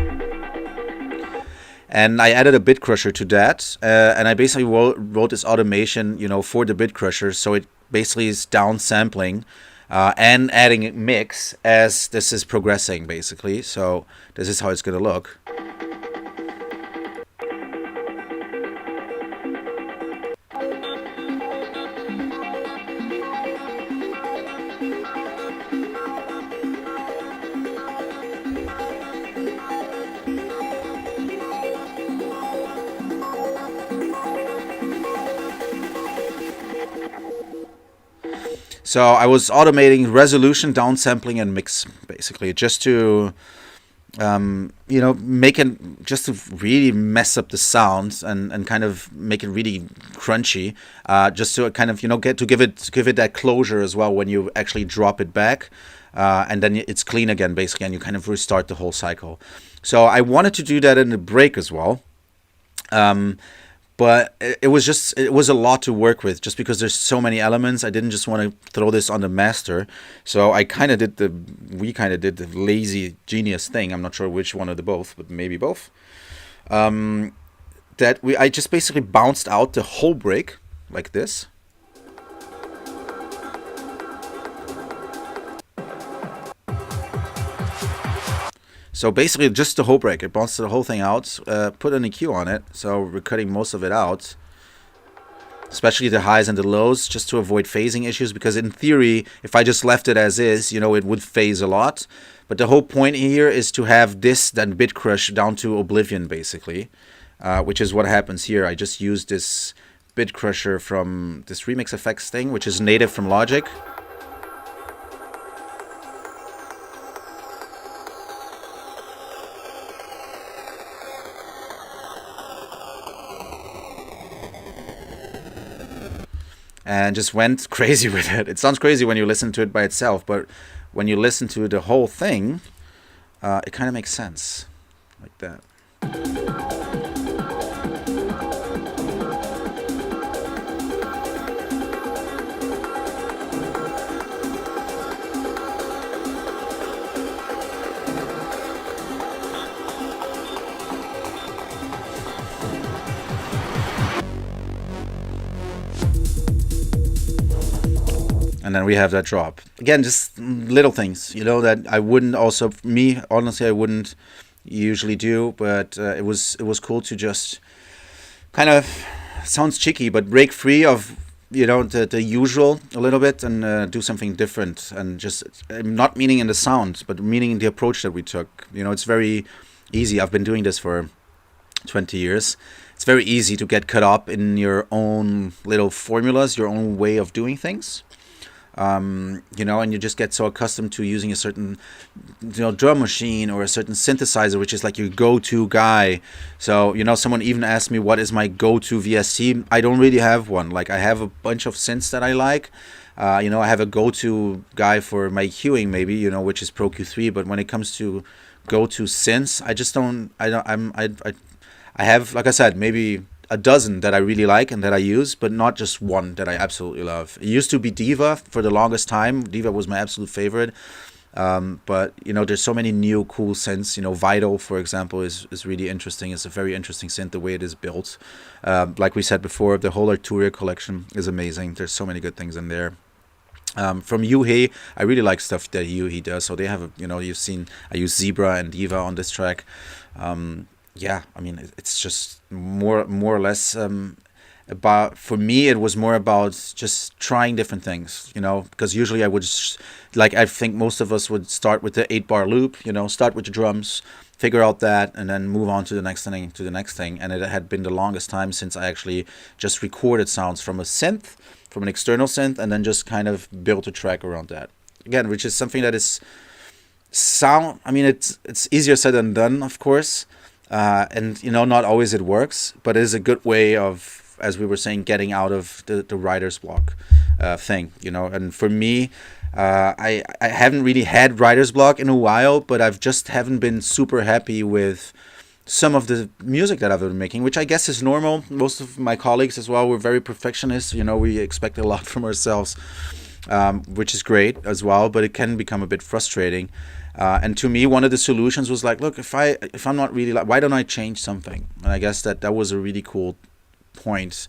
And I added a bit crusher to that, and I basically wrote this automation, you know, for the bit crusher, so it basically is downsampling and adding a mix as this is progressing, basically. So this is how it's going to look. So I was automating resolution, downsampling, and mix, basically, just to, you know, make it, just to really mess up the sound and kind of make it really crunchy, just to kind of, you know, give it that closure as well when you actually drop it back, and then it's clean again, basically, and you kind of restart the whole cycle. So I wanted to do that in the break as well. But it was a lot to work with, just because there's so many elements. I didn't just want to throw this on the master. So we kind of did the lazy genius thing. I'm not sure which one of the both, but maybe both. I just basically bounced out the whole break like this. So basically, just the whole break. It bounced the whole thing out, put an EQ on it, so we're cutting most of it out, especially the highs and the lows, just to avoid phasing issues, because in theory, if I just left it as is, you know, it would phase a lot. But the whole point here is to have this then bit crush down to oblivion, basically, which is what happens here. I just used this bit crusher from this Remix Effects thing, which is native from Logic. And just went crazy with it. It sounds crazy when you listen to it by itself, but when you listen to the whole thing, it kind of makes sense, like that. And then we have that drop. Again, just little things, you know, that I wouldn't also, me, honestly, I wouldn't usually do, but it was cool to just kind of, sounds cheeky, but break free of, you know, the usual a little bit and do something different. And just, not meaning in the sound, but meaning in the approach that we took. You know, it's very easy. I've been doing this for 20 years. It's very easy to get caught up in your own little formulas, your own way of doing things. You know, and you just get so accustomed to using a certain, you know, drum machine or a certain synthesizer, which is like your go-to guy. So, you know, someone even asked me, what is my go-to VST? I don't really have one. Like, I have a bunch of synths that I like. You know, I have a go-to guy for my EQing, maybe, you know, which is Pro Q3. But when it comes to go-to synths, I just don't, I have, like I said, maybe a dozen that I really like and that I use, but not just one that I absolutely love. It used to be Diva for the longest time. Diva was my absolute favorite. But, you know, there's so many new cool synths. You know, Vital, for example, is really interesting. It's a very interesting synth, the way it is built. Like we said before, the whole Arturia collection is amazing. There's so many good things in there. From Yuhei, I really like stuff that Yuhei does. So they have, you know, you've seen, I use Zebra and Diva on this track. Yeah, I mean, it's just more or less about, for me, it was more about just trying different things, you know, because usually I would just, like, I think most of us would start with the 8-bar loop, you know, start with the drums, figure out that, and then move on to the next thing, and it had been the longest time since I actually just recorded sounds from a synth, from an external synth, and then just kind of built a track around that. Again, which is something that is I mean, it's easier said than done, of course. And, you know, not always it works, but it is a good way of, as we were saying, getting out of the writer's block thing, you know. And for me, I haven't really had writer's block in a while, but I've just haven't been super happy with some of the music that I've been making, which I guess is normal. Most of my colleagues as well, we're very perfectionists, you know, we expect a lot from ourselves, which is great as well, but it can become a bit frustrating. And to me, one of the solutions was like, look, if I'm not really like, why don't I change something? And I guess that was a really cool point,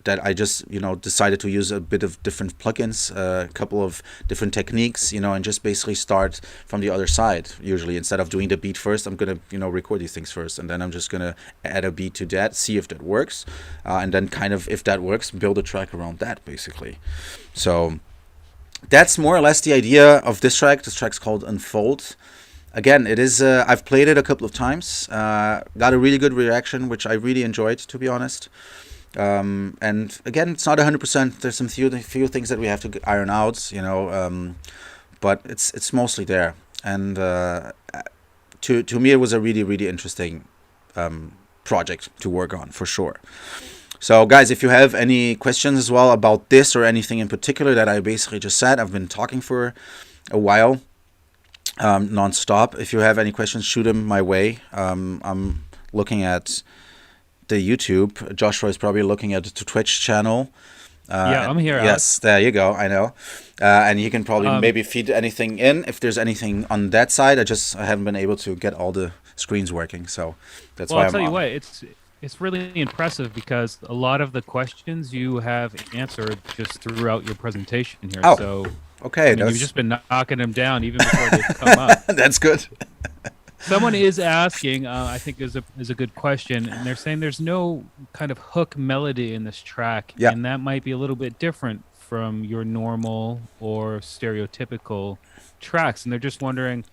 that I just, you know, decided to use a bit of different plugins, a couple of different techniques, you know, and just basically start from the other side. Usually, instead of doing the beat first, I'm gonna, you know, record these things first, and then I'm just gonna add a beat to that, see if that works, and then kind of, if that works, build a track around that, basically. So that's more or less the idea of this track. This track's called Unfold. Again, it is, I've played it a couple of times, got a really good reaction, which I really enjoyed, to be honest. And again, it's not 100%. There's some few things that we have to iron out, you know, but it's mostly there. And to me, it was a really interesting project to work on, for sure. So guys, if you have any questions as well about this or anything in particular that I basically just said, I've been talking for a while, non-stop. If you have any questions, shoot them my way. I'm looking at the YouTube. Joshua is probably looking at the Twitch channel. Yeah, I'm here. Yes, Alex. there you go. I know. And you can probably maybe feed anything in if there's anything on that side. I haven't been able to get all the screens working, so that's why I'll tell you what, it's really impressive because a lot of the questions you have answered just throughout your presentation here. Oh, so okay, I mean, you've just been knocking them down even before they come up. That's good. Someone is asking, I think is a good question, and they're saying there's no kind of hook melody in this track, Yeah. and that might be a little bit different from your normal or stereotypical tracks, and they're just wondering,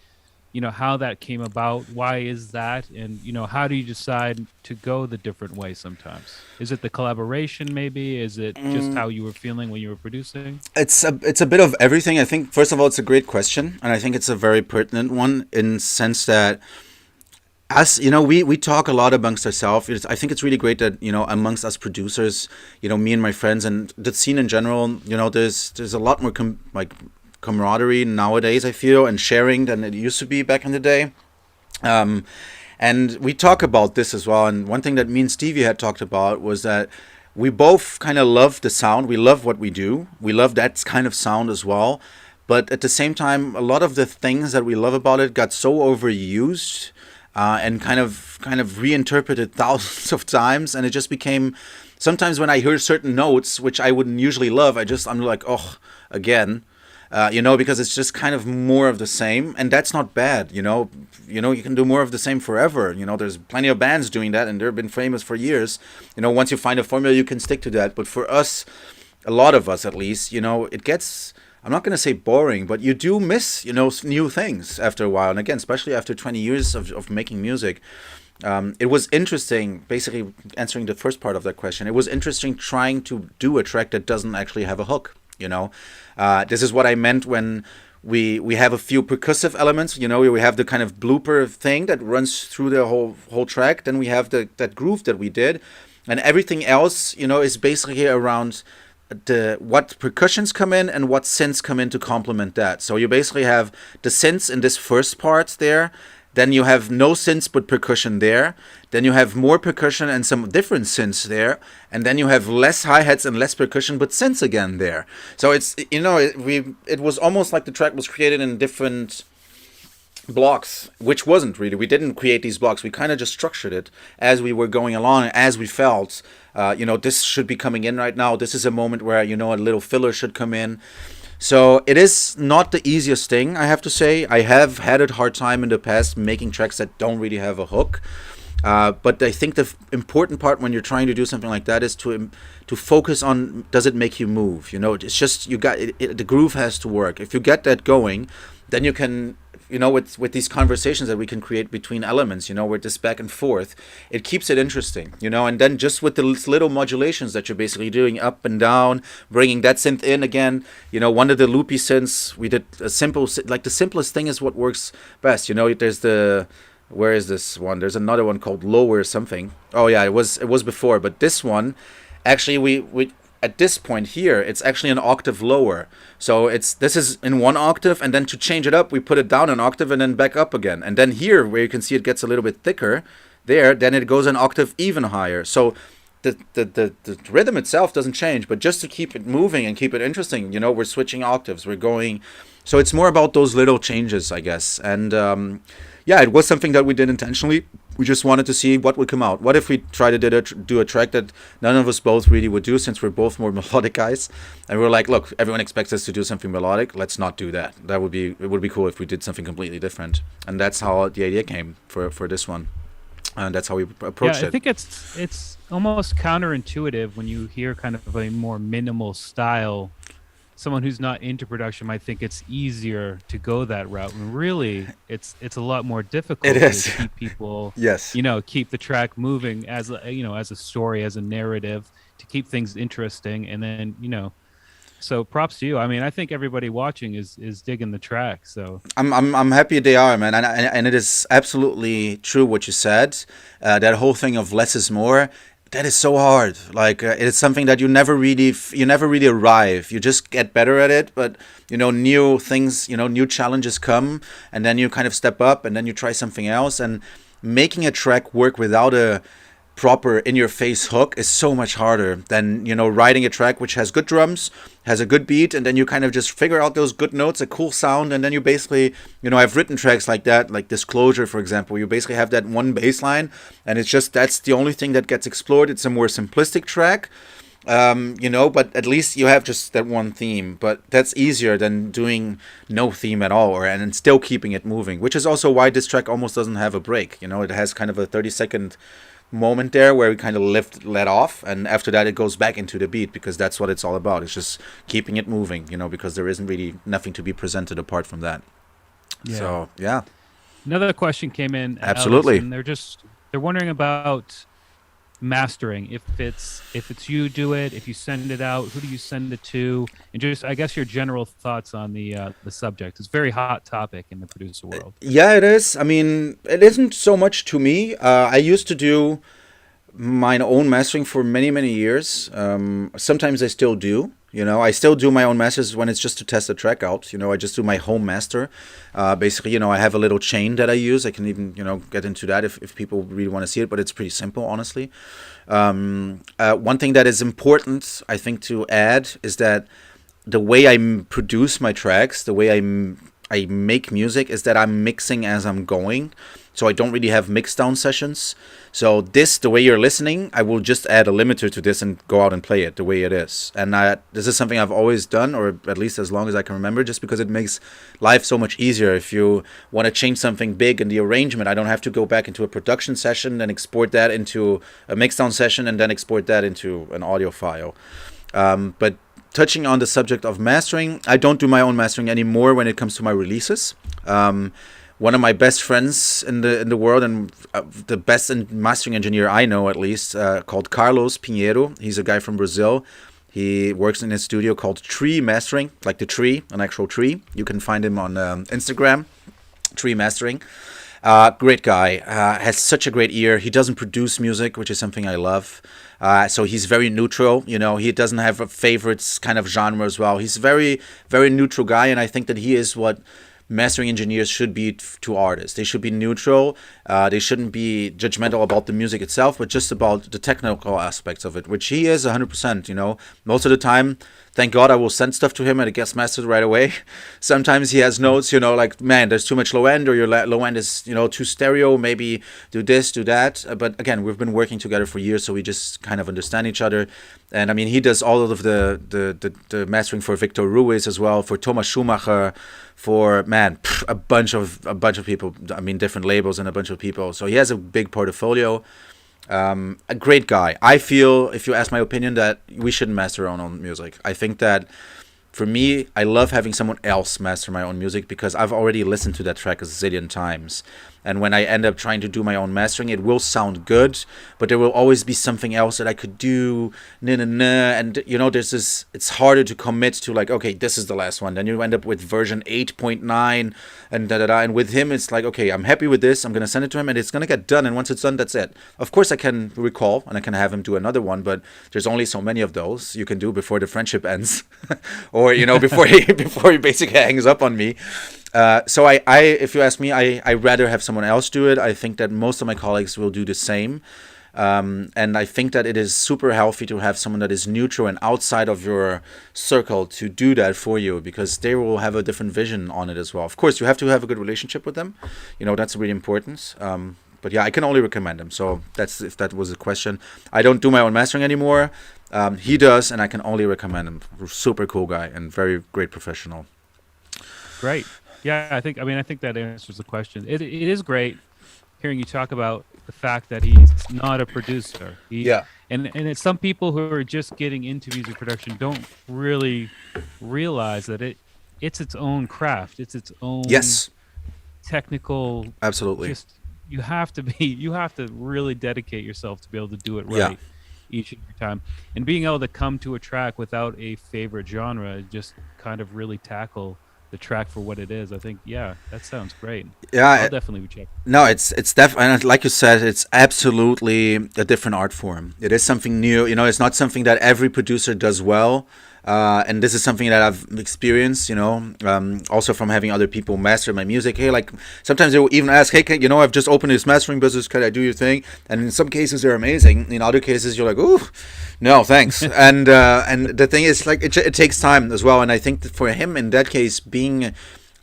how that came about. Why is that? And, how do you decide to go the different way sometimes? Is it the collaboration maybe? Is it just how you were feeling when you were producing? It's a bit of everything. I think first of all, it's a great question, and I think it's a very pertinent one in the sense that us, we talk a lot amongst ourselves. I think it's really great that amongst us producers, me and my friends and the scene in general, there's a lot more camaraderie nowadays, I feel, and sharing than it used to be back in the day. Um, and we talk about this as well. And one thing that me and Stevie had talked about was that we both kind of love the sound. We love what we do. We love that kind of sound as well. But at the same time, a lot of the things that we love about it got so overused and kind of reinterpreted thousands of times, and it just became. Sometimes when I hear certain notes, which I wouldn't usually love, I'm like, oh, again. Because it's just kind of more of the same, and that's not bad. You can do more of the same forever. There's plenty of bands doing that, and they've been famous for years. Once you find a formula, you can stick to that. But for us, a lot of us at least, it gets. I'm not going to say boring, but you do miss, new things after a while. And again, especially after 20 years of making music. It was interesting, basically answering the first part of that question. It was interesting trying to do a track that doesn't actually have a hook. This is what I meant when we have a few percussive elements. We have the kind of blooper thing that runs through the whole track. Then we have that groove that we did, and everything else, is basically around what percussions come in and what synths come in to complement that. So you basically have the synths in this first part there. Then you have no synths but percussion there. Then you have more percussion and some different synths there. And then you have less hi-hats and less percussion but synths again there. So it's, it was almost like the track was created in different blocks, which wasn't really. We didn't create these blocks. We kind of just structured it as we were going along, as we felt, this should be coming in right now. This is a moment where, a little filler should come in. So it is not the easiest thing, I have to say. I have had a hard time in the past making tracks that don't really have a hook. But I think the important part when you're trying to do something like that is to focus on, does it make you move? It's just the groove has to work. If you get that going, then you can, with these conversations that we can create between elements, with this back and forth, it keeps it interesting, and then just with the little modulations that you're basically doing up and down, bringing that synth in again, one of the loopy synths, we did a simple, like the simplest thing is what works best, there's where is this one? There's another one called lower something. Oh yeah, it was before, but this one, actually we at this point here, it's actually an octave lower. So this is in one octave, and then to change it up, we put it down an octave and then back up again. And then here, where you can see it gets a little bit thicker, then it goes an octave even higher. So the rhythm itself doesn't change, but just to keep it moving and keep it interesting, we're switching octaves. We're going. So it's more about those little changes, I guess. And it was something that we did intentionally. We just wanted to see what would come out. What if we try to do a track that none of us both really would do, since we're both more melodic guys, and we're like, look, everyone expects us to do something melodic. Let's not do that. It would be cool if we did something completely different. And that's how the idea came for this one, and that's how we approached it. I think it's almost counterintuitive when you hear kind of a more minimal style. Someone who's not into production might think it's easier to go that route, and really it's a lot more difficult to keep people yes, keep the track moving as as a story, as a narrative, to keep things interesting. And then so props to you. I mean, I think everybody watching is digging the track, so I'm happy they are, man. And it is absolutely true what you said, that whole thing of less is more. That is so hard. Like it's something that you never really arrive. You just get better at it. But new things, new challenges come, and then you kind of step up, and then you try something else. And making a track work without a proper in-your-face hook is so much harder than writing a track which has good drums, has a good beat, and then you kind of just figure out those good notes, a cool sound, and then you basically I've written tracks like that, like Disclosure, for example. You basically have that one bass line, and it's just that's the only thing that gets explored. It's a more simplistic track, But at least you have just that one theme. But that's easier than doing no theme at all, and still keeping it moving, which is also why this track almost doesn't have a break. It has kind of a 30-second moment there where we kind of let off, and after that it goes back into the beat, because that's what it's all about. It's just keeping it moving, because there isn't really nothing to be presented apart from that. Yeah. So, yeah. Another question came in. Absolutely. Alex, and they're wondering about mastering. If it's you do it, if you send it out, who do you send it to? And just, I guess, your general thoughts on the subject. It's a very hot topic in the producer world. Yeah, it is. I mean, it isn't so much to me. I used to do my own mastering for many, many years. Sometimes I still do. I still do my own masters when it's just to test the track out. I just do my home master. Basically, I have a little chain that I use. I can even, get into that if people really want to see it, but it's pretty simple, honestly. One thing that is important, I think, to add is that the way I produce my tracks, the way I make music, is that I'm mixing as I'm going. So I don't really have mix down sessions. So the way you're listening, I will just add a limiter to this and go out and play it the way it is. And this is something I've always done, or at least as long as I can remember, just because it makes life so much easier. If you want to change something big in the arrangement, I don't have to go back into a production session and export that into a mix down session and then export that into an audio file. But touching on the subject of mastering, I don't do my own mastering anymore when it comes to my releases. One of my best friends in the world, and the best mastering engineer I know, at least, called Carlos Pinheiro. He's a guy from Brazil. He works in a studio called Tree Mastering, like the tree, an actual tree. You can find him on Instagram, Tree Mastering. Great guy, has such a great ear. He doesn't produce music, which is something I love. So he's very neutral. He doesn't have a favorites kind of genre as well. He's a very, very neutral guy, and I think that he is what mastering engineers should be to artists. They should be neutral. They shouldn't be judgmental about the music itself, but just about the technical aspects of it, which he is 100%. Most of the time, thank God, I will send stuff to him and it gets mastered right away. Sometimes he has notes, like, man, there's too much low end, or your low end is, too stereo. Maybe do this, do that. But again, we've been working together for years, so we just kind of understand each other. And I mean, he does all of the mastering for Victor Ruiz as well, for Thomas Schumacher, for a bunch of people. I mean, different labels and a bunch of people. So he has a big portfolio. A great guy. I feel, if you ask my opinion, that we shouldn't master our own music. I think that, for me, I love having someone else master my own music, because I've already listened to that track a zillion times. And when I end up trying to do my own mastering, it will sound good, but there will always be something else that I could do. And there's this. It's harder to commit to, like, okay, this is the last one. Then you end up with version 8.9 and da da da. And with him, it's like, okay, I'm happy with this. I'm gonna send it to him, and it's gonna get done. And once it's done, that's it. Of course, I can recall and I can have him do another one, but there's only so many of those you can do before the friendship ends, or before he basically hangs up on me. So I, if you ask me, I rather have someone else do it. I think that most of my colleagues will do the same. And I think that it is super healthy to have someone that is neutral and outside of your circle to do that for you, because they will have a different vision on it as well. Of course, you have to have a good relationship with them. That's really important. But yeah, I can only recommend him. So that's, if that was a question. I don't do my own mastering anymore. He does, and I can only recommend him. Super cool guy and very great professional. Great. Yeah, I think that answers the question. It is great hearing you talk about the fact that he's not a producer. And it's some people who are just getting into music production don't really realize that it's its own craft. It's its own technical. Absolutely. You have to really dedicate yourself to be able to do it right each and every time. And being able to come to a track without a favorite genre, just kind of really tackle the track for what it is. I think, that sounds great. I'll definitely check. No, it's definitely, like you said, it's absolutely a different art form. It is something new. It's not something that every producer does well. And this is something that I've experienced, also from having other people master my music. Hey, like, sometimes they will even ask, hey, I've just opened this mastering business. Can I do your thing? And in some cases, they're amazing. In other cases, you're like, ooh, no, thanks. and the thing is, like, it takes time as well. And I think that for him, in that case, being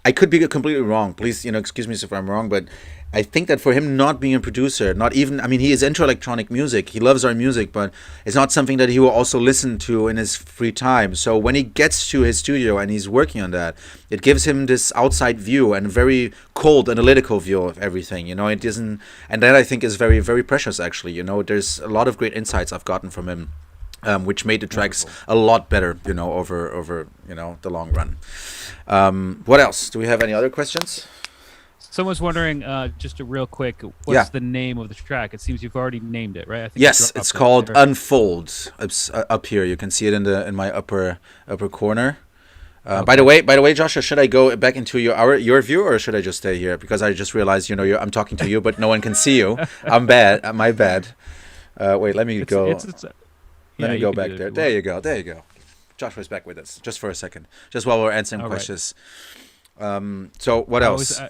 I could be completely wrong. Please, excuse me if I'm wrong, but I think that for him not being a producer, not even, I mean, he is into electronic music. He loves our music, but it's not something that he will also listen to in his free time. So when he gets to his studio and he's working on that, it gives him this outside view and very cold analytical view of everything. It doesn't, and that I think is very, very precious actually. There's a lot of great insights I've gotten from him. Which made the tracks a lot better, over the long run. What else? Do we have any other questions? Someone's wondering, just a real quick, what's the name of the track? It seems you've already named it, right? I think yes, it's called Unfold. It's up here. You can see it in my upper corner. Okay. By the way, Joshua, should I go back into your view, or should I just stay here? Because I just realized, I'm talking to you, but no one can see you. I'm bad. My bad. Wait, let me go. Let me go back there. There you go. Joshua's back with us, just for a second, just while we're answering questions. Right. So what else?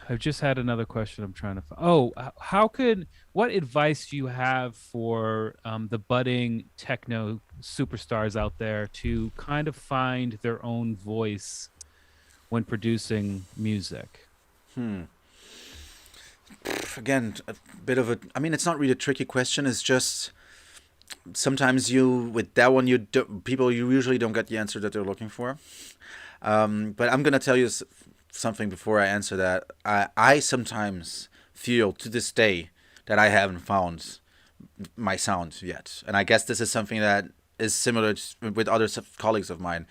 I've just had another question I'm trying to find. What advice do you have for the budding techno superstars out there to kind of find their own voice when producing music? Again, a bit of it's not really a tricky question. It's just sometimes with that one, you usually don't get the answer that they're looking for. But I'm going to tell you something before I answer that. I sometimes feel to this day that I haven't found my sound yet. And I guess this is something that is similar with other colleagues of mine.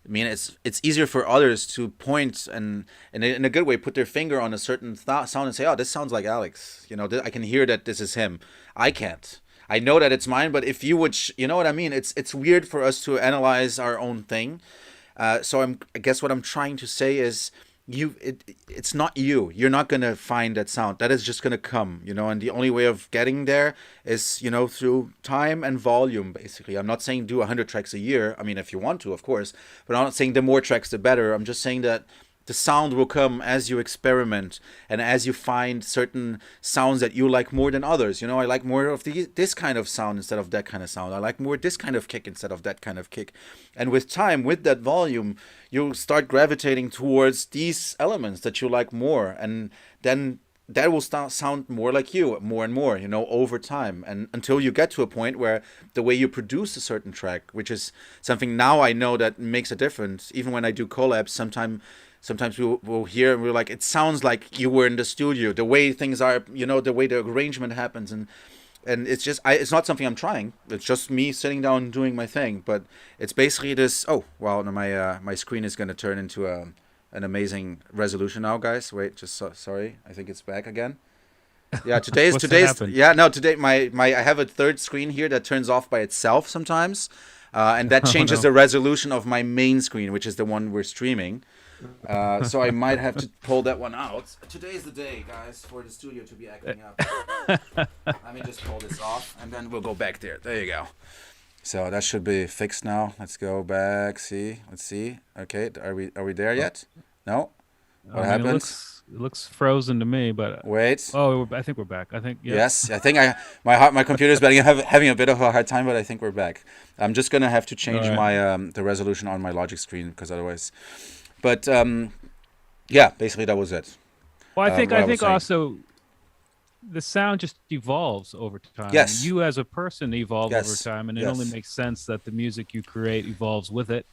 I mean, it's easier for others to point and in a good way put their finger on a certain sound and say, oh, this sounds like Alex. I can hear that this is him. I can't. I know that it's mine, but if you would, you know what I mean? It's weird for us to analyze our own thing. So I guess what I'm trying to say is it's not you. You're not going to find that sound. That is just going to come, and the only way of getting there is, through time and volume, basically. I'm not saying do 100 tracks a year. I mean, if you want to, of course, but I'm not saying the more tracks, the better. I'm just saying that the sound will come as you experiment and as you find certain sounds that you like more than others. I like more of this kind of sound instead of that kind of sound. I like more this kind of kick instead of that kind of kick. And with time, with that volume, you'll start gravitating towards these elements that you like more. And then that will sound more like you, more and more, over time. And until you get to a point where the way you produce a certain track, which is something now I know that makes a difference, even when I do collabs, sometimes we'll hear and we're like, it sounds like you were in the studio, the way things are, the way the arrangement happens. And it's just, it's not something I'm trying. It's just me sitting down and doing my thing. But it's basically this, my screen is going to turn into an amazing resolution now, guys. Wait, sorry. I think it's back again. Yeah, today I have a third screen here that turns off by itself sometimes. And that changes the resolution of my main screen, which is the one we're streaming. So I might have to pull that one out. Today's the day, guys, for the studio to be acting up. Let me just pull this off, and then we'll go back there. There you go. So that should be fixed now. Let's go back. Let's see. Okay, are we there yet? No. What happened? It looks frozen to me, but wait. Oh, I think we're back. I think yes. I think my computer's having a bit of a hard time, but I think we're back. I'm just gonna have to change my the resolution on my Logic screen because otherwise. But basically that was it. Well, I think also the sound just evolves over time. Yes. You as a person evolve over time, and it only makes sense that the music you create evolves with it.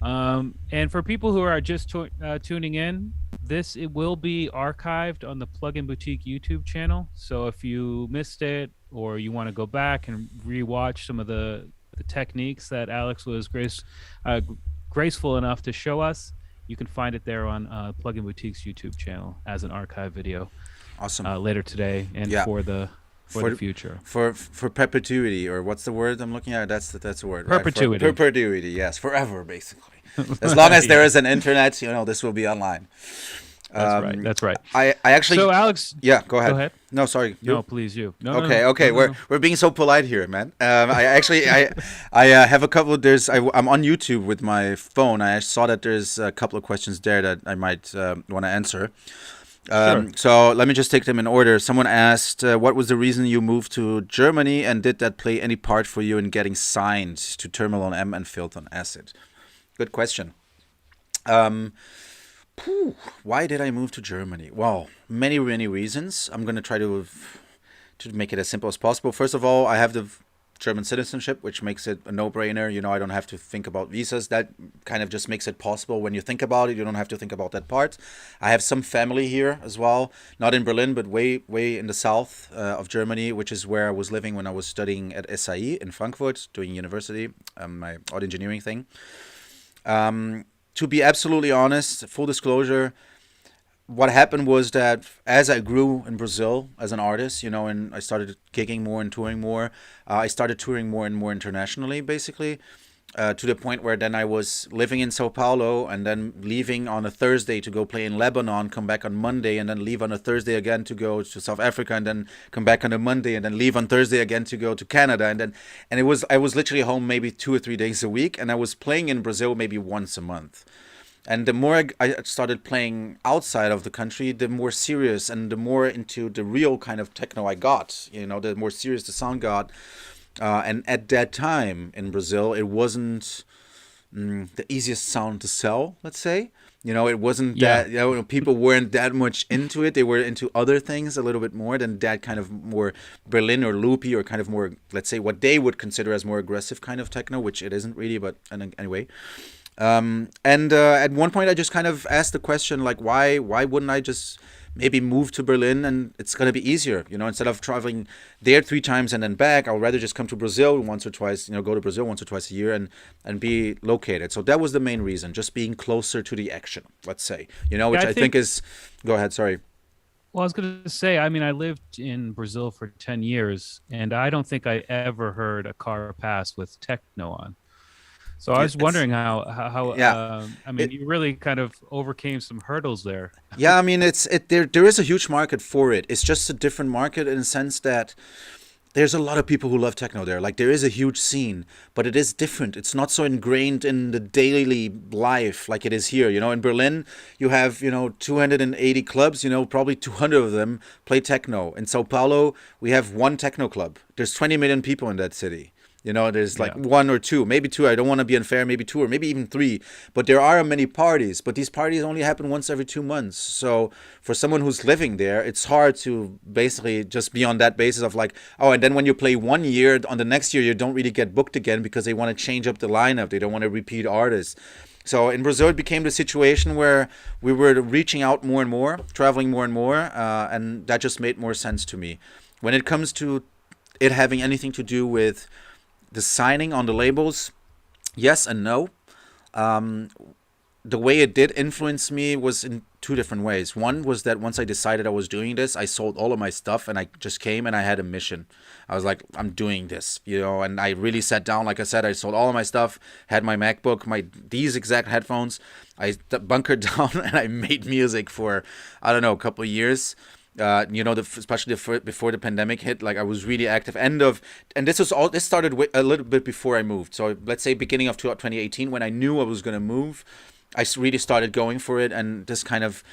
And for people who are just tuning in, it will be archived on the Plugin Boutique YouTube channel. So if you missed it or you want to go back and rewatch some of the techniques that Alex was graceful enough to show us, you can find it there on Plugin Boutique's YouTube channel as an archive video. Awesome. Later today and for the future. For perpetuity, or what's the word I'm looking at? That's the word. Perpetuity. Right? Perpetuity, yes, forever basically. As long as there is an internet, this will be online. That's right. I actually. So Alex. Yeah, go ahead. No, sorry. No, please, you. No. Okay. We're being so polite here, man. I have a couple. I'm on YouTube with my phone. I saw that there's a couple of questions there that I might want to answer. Sure. So let me just take them in order. Someone asked, what was the reason you moved to Germany, and did that play any part for you in getting signed to Terminal on M and Filth on Acid? Good question. Um, why did I move to Germany? Well, many, many reasons. I'm going to try to make it as simple as possible. First of all, I have the German citizenship, which makes it a no-brainer. I don't have to think about visas. That kind of just makes it possible. When you think about it, you don't have to think about that part. I have some family here as well, not in Berlin, but way, way in the south of Germany, which is where I was living when I was studying at SAI in Frankfurt, doing university, my audio engineering thing. To be absolutely honest, full disclosure, what happened was that as I grew in Brazil as an artist, and I started gigging more and touring more, I started touring more and more internationally, basically, to the point where then I was living in Sao Paulo and then leaving on a Thursday to go play in Lebanon, come back on Monday, and then leave on a Thursday again to go to South Africa, and then come back on a Monday, and then leave on Thursday again to go to Canada, and I was literally home maybe 2 or 3 days a week, and I was playing in Brazil maybe once a month. And the more I started playing outside of the country, the more serious and the more into the real kind of techno I got. The more serious the sound got. And at that time in Brazil, it wasn't the easiest sound to sell, let's say. It wasn't Yeah. that, people weren't that much into it. They were into other things a little bit more than that kind of more Berlin or loopy or kind of more, let's say, what they would consider as more aggressive kind of techno, which it isn't really, but anyway. And at one point, I just kind of asked the question, like, why wouldn't I just maybe move to Berlin and it's gonna be easier, instead of traveling there 3 times and then back, I'll rather just come to Brazil once or twice, go to Brazil once or twice a year and be located. So that was the main reason, just being closer to the action, let's say, Yeah, which I I think think. is. Go ahead, sorry. Well, I was going to say, I mean, I lived in Brazil for 10 years, and I don't think I ever heard a car pass with techno on. So I Yeah, was wondering how yeah. I mean, It, you really kind of overcame some hurdles there. yeah, I mean, there is a huge market for it. It's just a different market in the sense that there's a lot of people who love techno there. Like there is a huge scene, but it is different. It's not so ingrained in the daily life like it is here. In Berlin, you have 280 clubs. Probably 200 of them play techno. In Sao Paulo, we have one techno club. There's 20 million people in that city. There's like Yeah. one or two, maybe two. I don't want to be unfair, maybe two or maybe even three. But there are many parties, but these parties only happen once every 2 months. So for someone who's living there, it's hard to basically just be on that basis of like, oh, and then when you play one year, on the next year, you don't really get booked again because they want to change up the lineup. They don't want to repeat artists. So in Brazil, it became the situation where we were reaching out more and more, traveling more and more, and that just made more sense to me. When it comes to it having anything to do with the signing on the labels, yes and no. Um, the way it did influence me was in 2 different ways. One was that once I decided I was doing this, I sold all of my stuff and I just came and I had a mission. I was like, I'm doing this, and I really sat down. Like I said, I sold all of my stuff, had my MacBook, these exact headphones. I bunkered down and I made music for, I don't know, a couple of years. Especially before the pandemic hit, like I was really active. And this started a little bit before I moved. So let's say beginning of 2018, when I knew I was gonna move, I really started going for it, and this kind of,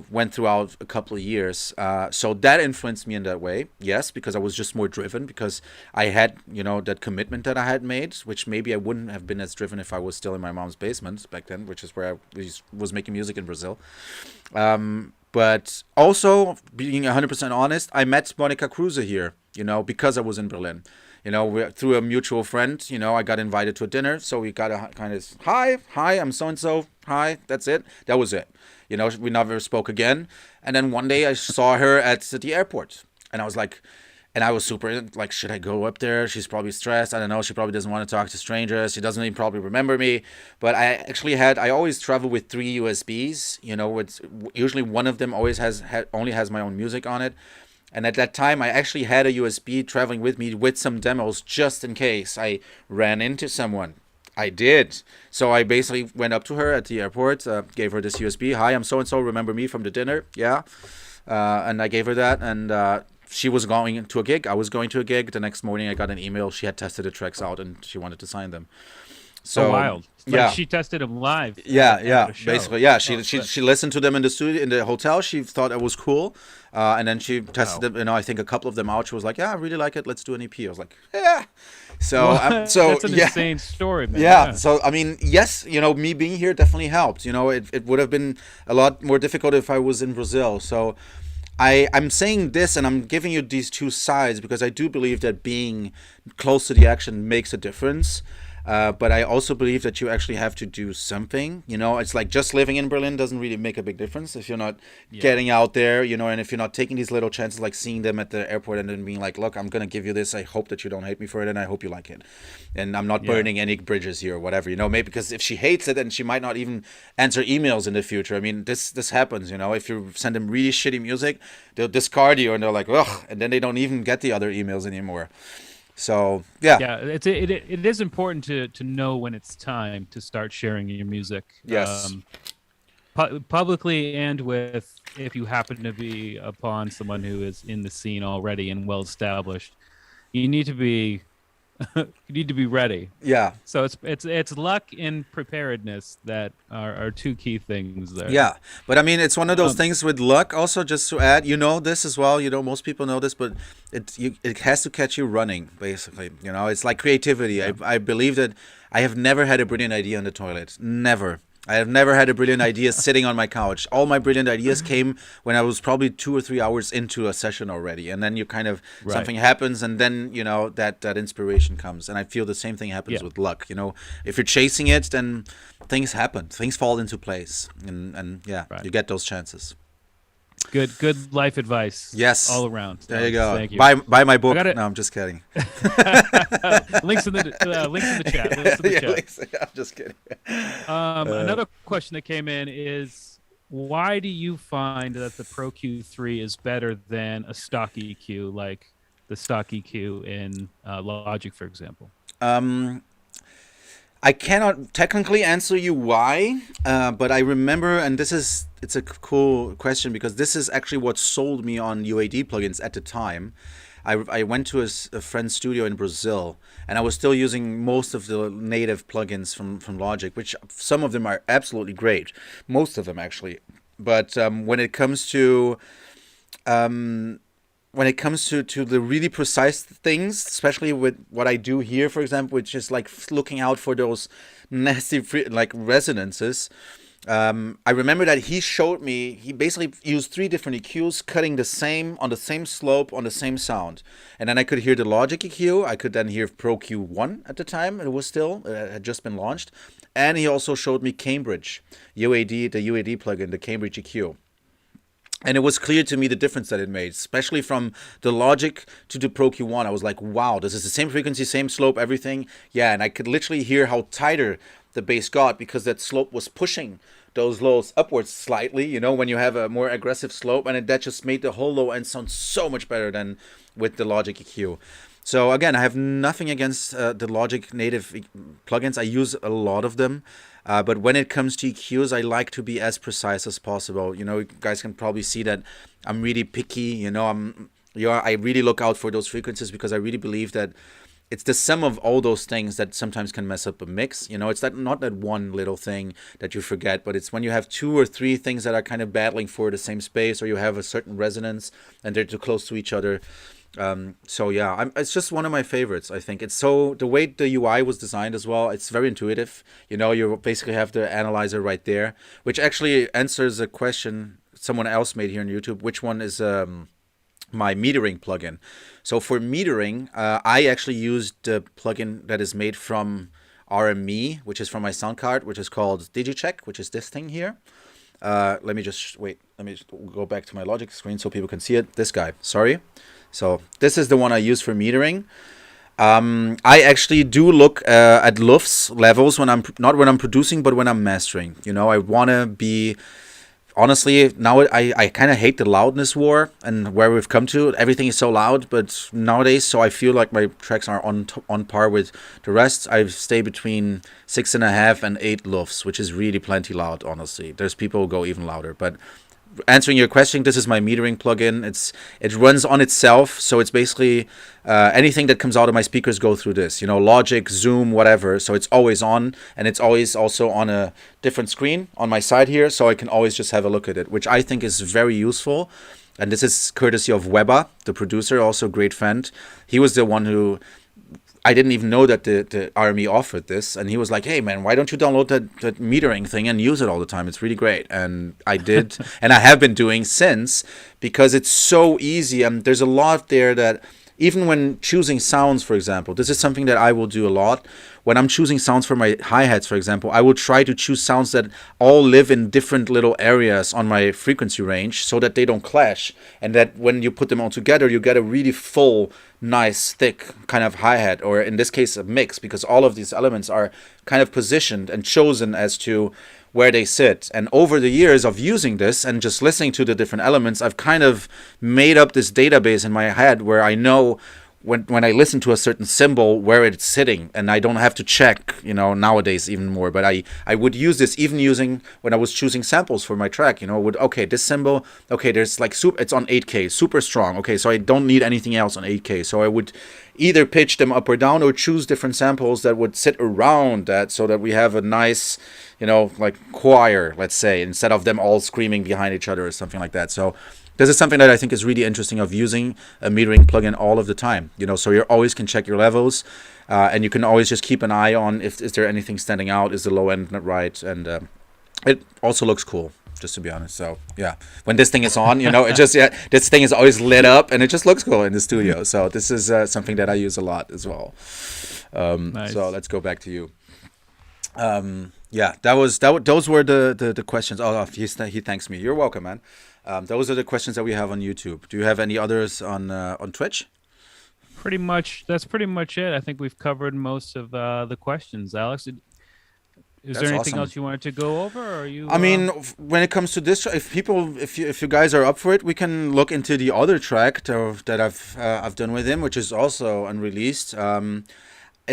went throughout a couple of years. So that influenced me in that way, yes, because I was just more driven because I had, that commitment that I had made, which maybe I wouldn't have been as driven if I was still in my mom's basement back then, which is where I was making music in Brazil. But also, being 100% honest, I met Monica Kruse here, because I was in Berlin. Through a mutual friend, I got invited to a dinner. So we got a kind of, hi, I'm so and so. Hi, that's it. That was it. We never spoke again. And then one day I saw her at the airport. And I was like, and I was super like, should I go up there? She's probably stressed. I don't know. She probably doesn't want to talk to strangers. She doesn't even probably remember me. But I always travel with 3 USBs. It's usually one of them only has my own music on it. And at that time, I actually had a USB traveling with me with some demos just in case I ran into someone. I did. So I basically went up to her at the airport, gave her this USB. Hi, I'm so and so. Remember me from the dinner? Yeah. And I gave her that, and she was going to a gig. I was going to a gig. The next morning, I got an email. She had tested the tracks out, and she wanted to sign them. Oh, So wild! Like yeah, she tested them live yeah, at yeah. a show. Basically, yeah. Oh, She listened to them in the studio in the hotel. She thought it was cool, and then she tested wow. them. I think a couple of them out. She was like, "Yeah, I really like it. Let's do an EP." I was like, "Yeah." So What? so That's an yeah. insane story, man. Yeah, Yeah. so I mean, yes, me being here definitely helped. It would have been a lot more difficult if I was in Brazil. So I'm saying this and I'm giving you these two sides because I do believe that being close to the action makes a difference. But I also believe that you actually have to do something. It's like just living in Berlin doesn't really make a big difference if you're not Yeah. getting out there, and if you're not taking these little chances, like seeing them at the airport and then being like, look, I'm going to give you this. I hope that you don't hate me for it and I hope you like it. And I'm not Yeah. burning any bridges here or whatever, maybe because if she hates it, then she might not even answer emails in the future. I mean, this happens, if you send them really shitty music, they'll discard you and they're like, ugh, and then they don't even get the other emails anymore. So yeah. Yeah, it is important to know when it's time to start sharing your music, Yes. publicly and with, if you happen to be upon someone who is in the scene already and well established, you need to be you need to be ready. Yeah. So it's luck and preparedness that are two key things there. Yeah, but I mean, it's one of those Um, things with luck. Also, just to add, this as well. Most people know this, but it has to catch you running. Basically, it's like creativity. yeah. I believe that I have never had a brilliant idea on the toilet. Never. I have never had a brilliant idea sitting on my couch. All my brilliant ideas came when I was probably 2 or 3 hours into a session already, and then you kind of Right. something happens, and then that inspiration comes. And I feel the same thing happens Yeah. with luck. If you're chasing it, then things happen, things fall into place, and yeah, Right. you get those chances. Good life advice. Yes. All around. There you go. Thank you. Buy my book. got it. No, I'm just kidding. links in the chat. Links in the Yeah, chat. I'm just kidding. Another question that came in is, why do you find that the Pro Q3 is better than a stock EQ, like the stock EQ in Logic, for example? I cannot technically answer you why, but I remember, and it's a cool question because this is actually what sold me on UAD plugins at the time. I went to a friend's studio in Brazil, and I was still using most of the native plugins from Logic, which some of them are absolutely great, most of them actually. But when it comes to the really precise things, especially with what I do here, for example, which is like looking out for those nasty like resonances. I remember that he basically used 3 different EQs, cutting on the same slope, on the same sound. And then I could hear the Logic EQ. I could then hear Pro Q1 at the time. It had just been launched. And he also showed me Cambridge, the UAD plugin, the Cambridge EQ. And it was clear to me the difference that it made, especially from the Logic to the Pro Q1. I was like, wow, this is the same frequency, same slope, everything. Yeah, and I could literally hear how tighter the bass got because that slope was pushing those lows upwards slightly, when you have a more aggressive slope. And that just made the whole low end sound so much better than with the Logic EQ. So again, I have nothing against the Logic native plugins. I use a lot of them. But when it comes to EQs, I like to be as precise as possible. You guys can probably see that I'm really picky. I really look out for those frequencies because I really believe that it's the sum of all those things that sometimes can mess up a mix. It's not that one little thing that you forget, but it's when you have 2 or 3 things that are kind of battling for the same space, or you have a certain resonance and they're too close to each other. So yeah, it's just one of my favorites. I think it's the way the UI was designed as well. It's very intuitive. You basically have the analyzer right there, which actually answers a question someone else made here on YouTube. Which one is my metering plugin? So for metering, I actually used the plugin that is made from RME, which is from my sound card, which is called DigiCheck, which is this thing here. Let me just go back to my Logic screen so people can see it. This guy, sorry. So this is the one I use for metering. I actually do look at LUFS levels not when I'm producing, but when I'm mastering. I want to be, honestly, now I kind of hate the loudness war and where we've come to. Everything is so loud, but nowadays, so I feel like my tracks are on par with the rest. I stay between 6.5 and 8 LUFS, which is really plenty loud, honestly. There's people who go even louder, but answering your question, this is my metering plugin. It runs on itself, so it's basically anything that comes out of my speakers go through this. Logic, Zoom, whatever. So it's always on, and it's always also on a different screen on my side here, so I can always just have a look at it, which I think is very useful. And this is courtesy of Weber, the producer, also a great friend. He was the one who I didn't even know that the RME offered this, and he was like, "Hey man, why don't you download that metering thing and use it all the time? It's really great." And I did, and I have been doing since, because it's so easy, and there's a lot there that even when choosing sounds, for example, this is something that I will do a lot. When I'm choosing sounds for my hi-hats, for example, I will try to choose sounds that all live in different little areas on my frequency range so that they don't clash. And that when you put them all together, you get a really full, nice, thick kind of hi-hat, or in this case, a mix, because all of these elements are kind of positioned and chosen as to where they sit. And over the years of using this and just listening to the different elements, I've kind of made up this database in my head where I know when I listen to a certain symbol where it's sitting, and I don't have to check, nowadays even more. But I would use this even using when I was choosing samples for my track, okay, this symbol, okay, there's like it's on 8K, super strong. Okay, so I don't need anything else on 8K. So I would either pitch them up or down or choose different samples that would sit around that so that we have a nice, like choir, let's say, instead of them all screaming behind each other or something like that. So this is something that I think is really interesting of using a metering plugin all of the time. So you always can check your levels, and you can always just keep an eye on if is there anything standing out, is the low end not right, and it also looks cool, just to be honest. So yeah, when this thing is on, it just this thing is always lit up, and it just looks cool in the studio. So this is something that I use a lot as well. Nice. So let's go back to you. Yeah, those were the questions. Oh, he thanks me. You're welcome, man. Those are the questions that we have on YouTube. Do you have any others on Twitch? That's pretty much it. I think we've covered most of the questions. Alex, is there anything awesome. else you wanted to go over? Or are you? I mean, when it comes to this, if you guys are up for it, we can look into the other track that I've done with him, which is also unreleased.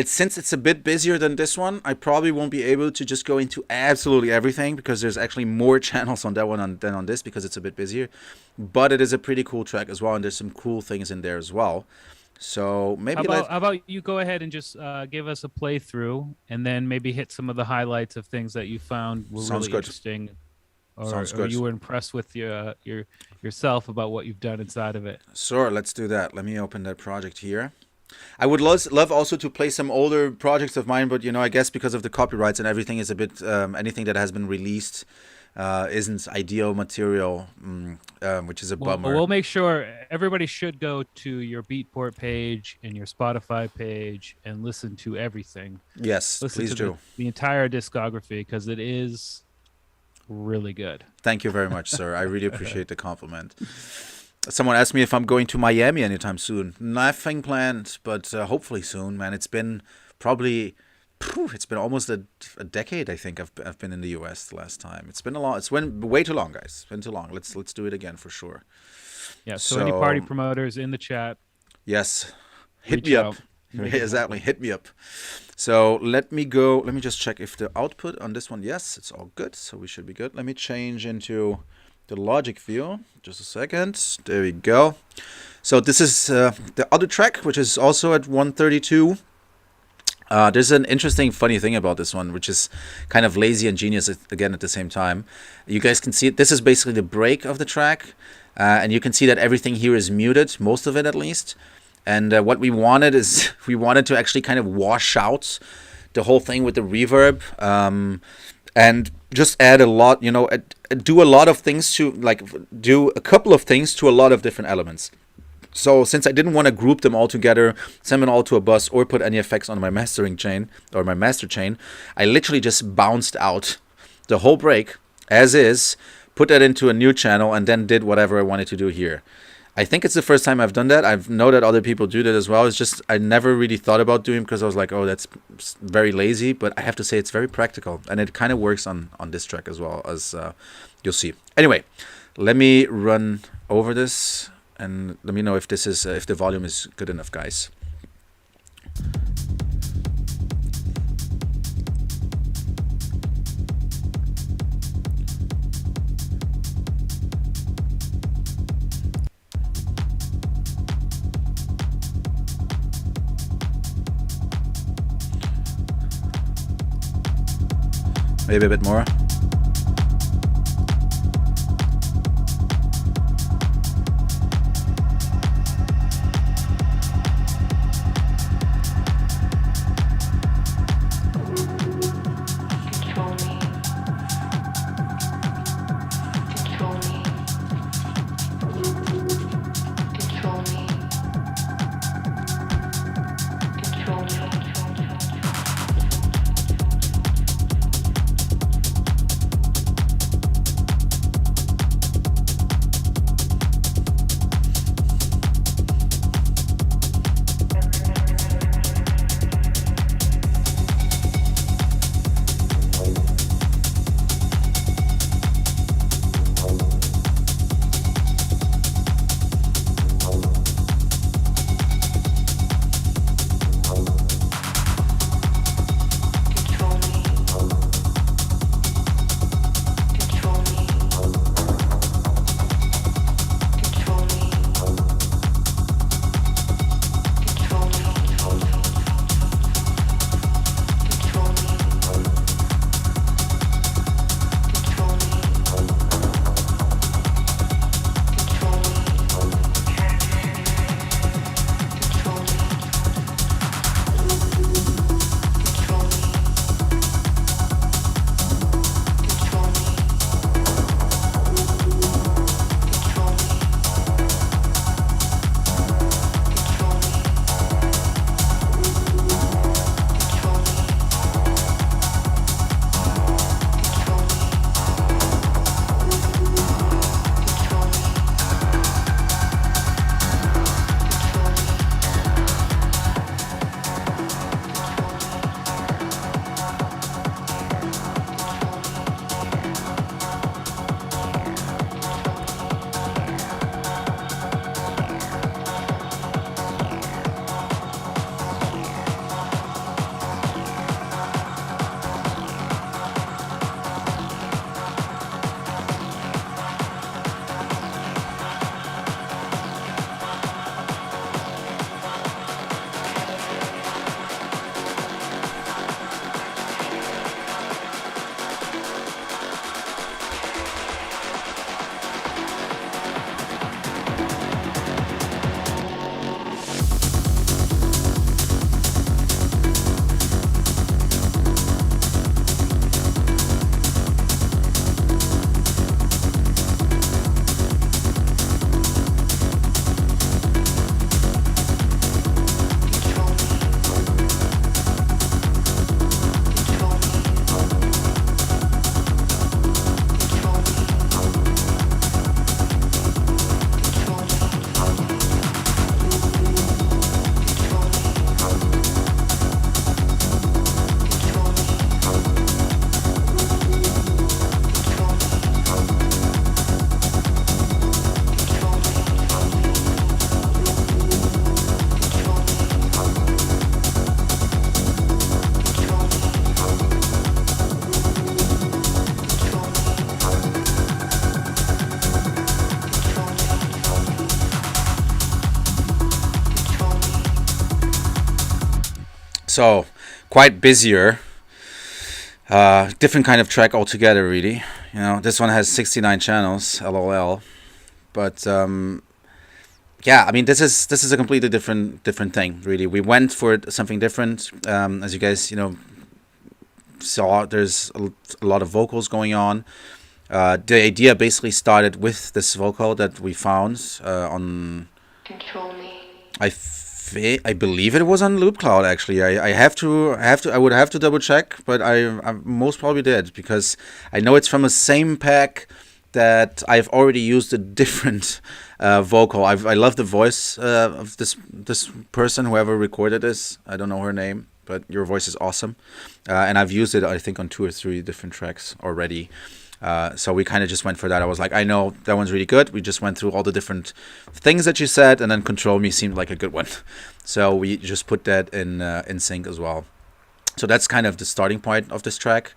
Since it's a bit busier than this one, I probably won't be able to just go into absolutely everything, because there's actually more channels on that one than on this, because it's a bit busier. But it is a pretty cool track as well, and there's some cool things in there as well. So maybe how about you go ahead and just give us a playthrough, and then maybe hit some of the highlights of things that you found were really interesting, or you were impressed with yourself about what you've done inside of it. Sure, let's do that. Let me open that project here. I would love also to play some older projects of mine, but I guess because of the copyrights and everything, is a bit anything that has been released isn't ideal material, which is a bummer. We'll make sure everybody should go to your Beatport page and your Spotify page and listen to everything. Yes, please do. The entire discography, because it is really good. Thank you very much, sir. I really appreciate the compliment. Someone asked me if I'm going to Miami anytime soon. Nothing planned, but hopefully soon, man. It's been almost a decade, I think, I've been in the US the last time. It's been way too long, guys. It's been too long. Let's do it again for sure. Yeah, so any party promoters in the chat. Yes. Hit me up. Exactly, hit me up. So let me just check if the output on this one, yes, it's all good. So we should be good. Let me change into the Logic view. Just a second. There we go. So this is the other track, which is also at 132. There's an interesting, funny thing about this one, which is kind of lazy and genius again at the same time. You guys can see it. This is basically the break of the track, and you can see that everything here is muted, most of it at least. And what we wanted to actually kind of wash out the whole thing with the reverb, and just add a lot, do a lot of things do a couple of things to a lot of different elements. So since I didn't want to group them all together, send them all to a bus, or put any effects on my mastering chain or my master chain, I literally just bounced out the whole break as is, put that into a new channel, and then did whatever I wanted to do here. I think it's the first time I've done that. I know that other people do that as well. It's just I never really thought about doing it because I was like, oh, that's very lazy. But I have to say it's very practical, and it kind of works on this track as well, as you'll see. Anyway, let me run over this and let me know if this is if the volume is good enough, guys. Maybe a bit more. So quite busier. Different kind of track altogether, really. This one has 69 channels, LOL. But yeah, I mean, this is a completely different thing, really. We went for something different. As you guys, saw, there's a lot of vocals going on. The idea basically started with this vocal that we found on. Control me. I believe it was on Loop Cloud, actually. I would have to double check, but I most probably did, because I know it's from the same pack that I've already used a different vocal. I love the voice of this person, whoever recorded this. I don't know her name, but your voice is awesome. And I've used it, I think, on 2 or 3 different tracks already. So we kind of just went for that. I was like, I know that one's really good. We just went through all the different things that you said, and then Control Me seemed like a good one. So we just put that in sync as well. So that's kind of the starting point of this track.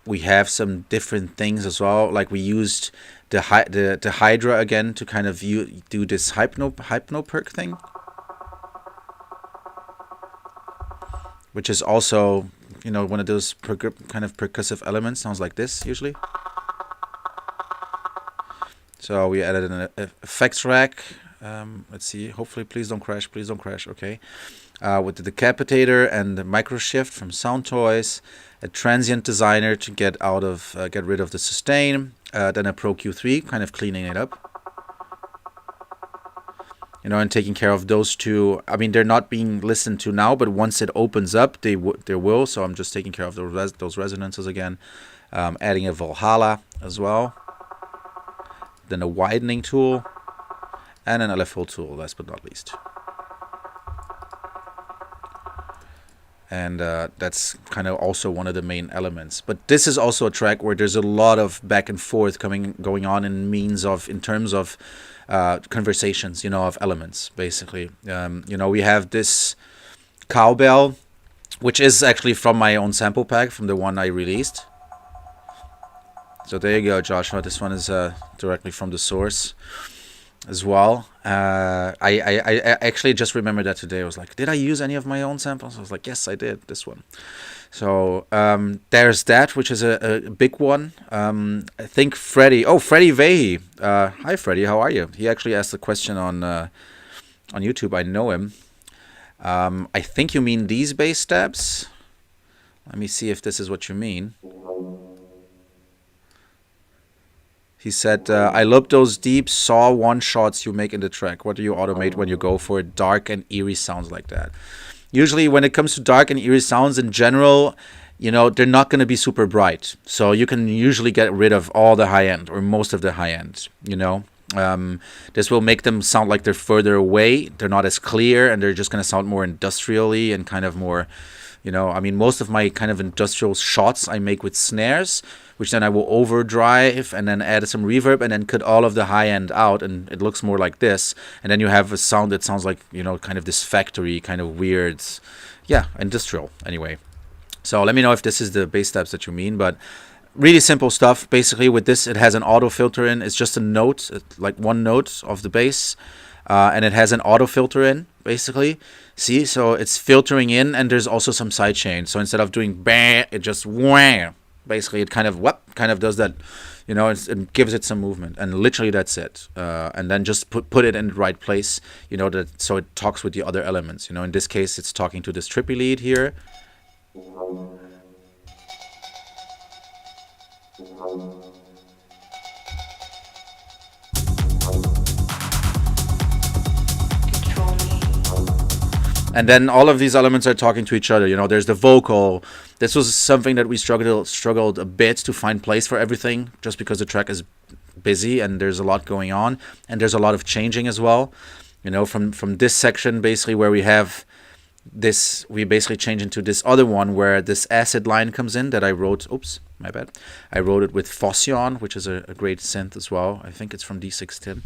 We have some different things as well. Like we used the Hydra again to kind of do this hypno perk thing, which is also, one of those kind of percussive elements. Sounds like this usually. So we added an effects rack. Let's see. Hopefully, please don't crash. Please don't crash. Okay. With the decapitator and the micro shift from Sound Toys, a transient designer to get rid of the sustain. Then a Pro Q3, kind of cleaning it up. And taking care of those two. I mean, they're not being listened to now, but once it opens up, they will. So I'm just taking care of those resonances again. Adding a Valhalla as well. Then a widening tool. And an LFO tool, last but not least. And that's kind of also one of the main elements. But this is also a track where there's a lot of back and forth going on in terms of conversations, of elements, basically. We have this cowbell, which is actually from my own sample pack, from the one I released. So there you go, Joshua. This one is directly from the source as well. I actually just remembered that today. I was like, did I use any of my own samples? I was like, yes, I did, this one. So there's that, which is a big one. I think Freddie Vahy. Hi, Freddie, how are you? He actually asked a question on YouTube. I know him. I think you mean these bass stabs. Let me see if this is what you mean. He said, I love those deep saw one shots you make in the track. What do you automate when you go for dark and eerie sounds like that? Usually when it comes to dark and eerie sounds in general, they're not going to be super bright. So you can usually get rid of all the high end or most of the high end, This will make them sound like they're further away. They're not as clear, and they're just going to sound more industrially and kind of more, most of my kind of industrial shots I make with snares, which then I will overdrive and then add some reverb and then cut all of the high end out, and it looks more like this. And then you have a sound that sounds like, kind of this factory, kind of weird, industrial anyway. So let me know if this is the bass steps that you mean, but really simple stuff. Basically with this, it has an auto filter in. It's just a note, like one note of the bass, and it has an auto filter in, basically. See, so it's filtering in, and there's also some sidechain. So instead of doing bang, it just wham. Basically, it kind of does that, it gives it some movement, and literally that's it. And then just put it in the right place, so it talks with the other elements. In this case, it's talking to this trippy lead here. And then all of these elements are talking to each other. There's the vocal. This was something that we struggled a bit to find place for everything, just because the track is busy and there's a lot going on, and there's a lot of changing as well. From this section, basically where we have this, we basically change into this other one where this acid line comes in that I wrote. Oops, my bad. I wrote it with Phossion, which is a great synth as well. I think it's from D16.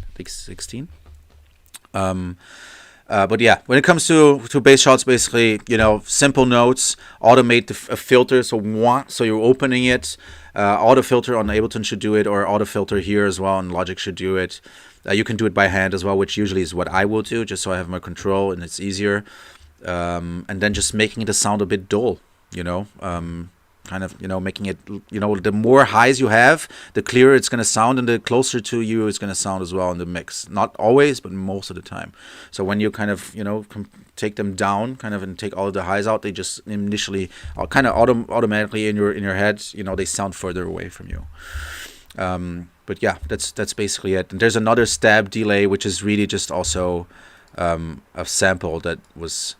But yeah, when it comes to bass shots, basically, simple notes, automate a filter. So you're opening it. Auto filter on Ableton should do it, or auto filter here as well, and Logic should do it. You can do it by hand as well, which usually is what I will do, just so I have more control and it's easier. and then just making the sound a bit dull, kind of, making it, the more highs you have, the clearer it's going to sound, and the closer to you it's going to sound as well in the mix. Not always, but most of the time. So when you kind of, take them down, kind of, and take all of the highs out, they just initially, kind of automatically in your head, they sound further away from you. But yeah, that's basically it. And there's another stab delay, which is really just also a sample that was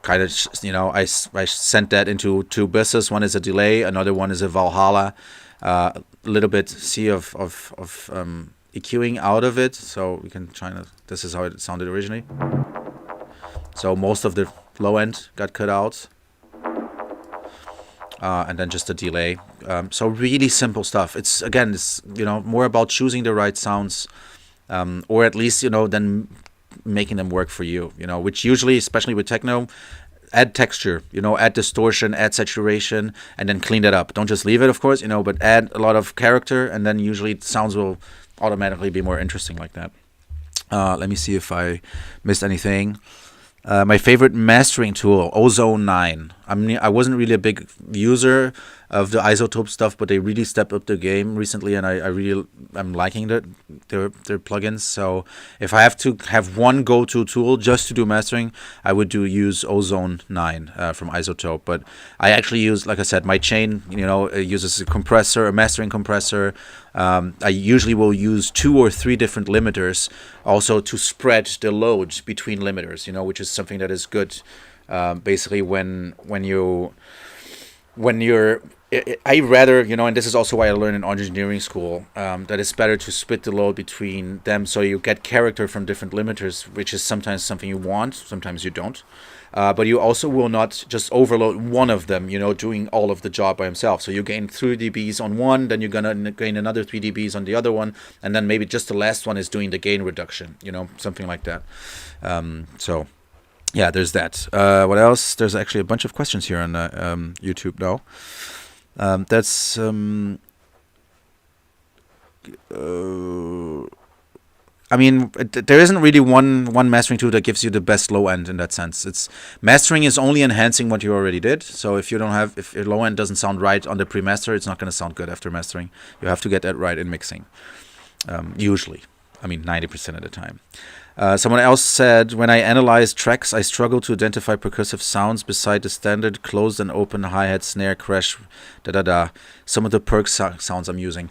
kind of, I sent that into two buses. One is a delay, another one is a Valhalla. A little bit of EQing out of it, so we can try to. This is how it sounded originally. So most of the low end got cut out, and then just a delay. So really simple stuff. It's more about choosing the right sounds, or at least then making them work for you, which usually, especially with techno, add texture, add distortion, add saturation, and then clean that up. Don't just leave it, of course, but add a lot of character, and then usually sounds will automatically be more interesting like that. Let me see if I missed anything. My favorite mastering tool, Ozone 9. I wasn't really a big user of the isotope stuff, but they really stepped up the game recently, and I'm liking their plugins. So if I have to have one go-to tool just to do mastering, I would use Ozone 9 from Isotope. But I actually use, like I said, my chain, uses a compressor, a mastering compressor. I usually will use 2 or 3 different limiters also to spread the load between limiters, which is something that is good. Basically, when you're, I rather, and this is also why I learned in engineering school, that it's better to split the load between them so you get character from different limiters, which is sometimes something you want, sometimes you don't. But you also will not just overload one of them, doing all of the job by himself. So you gain 3 dBs on one, then you're going to gain another 3 dBs on the other one, and then maybe just the last one is doing the gain reduction, something like that. So yeah, there's that. What else? There's actually a bunch of questions here on YouTube now. That's there isn't really one mastering tool that gives you the best low end in that sense. It's mastering is only enhancing what you already did. So if your low end doesn't sound right on the pre-master, it's not going to sound good after mastering. You have to get that right in mixing. Usually, 90% of the time. Someone else said, when I analyze tracks, I struggle to identify percussive sounds beside the standard closed and open hi-hat, snare, crash, some of the perk sounds I'm using.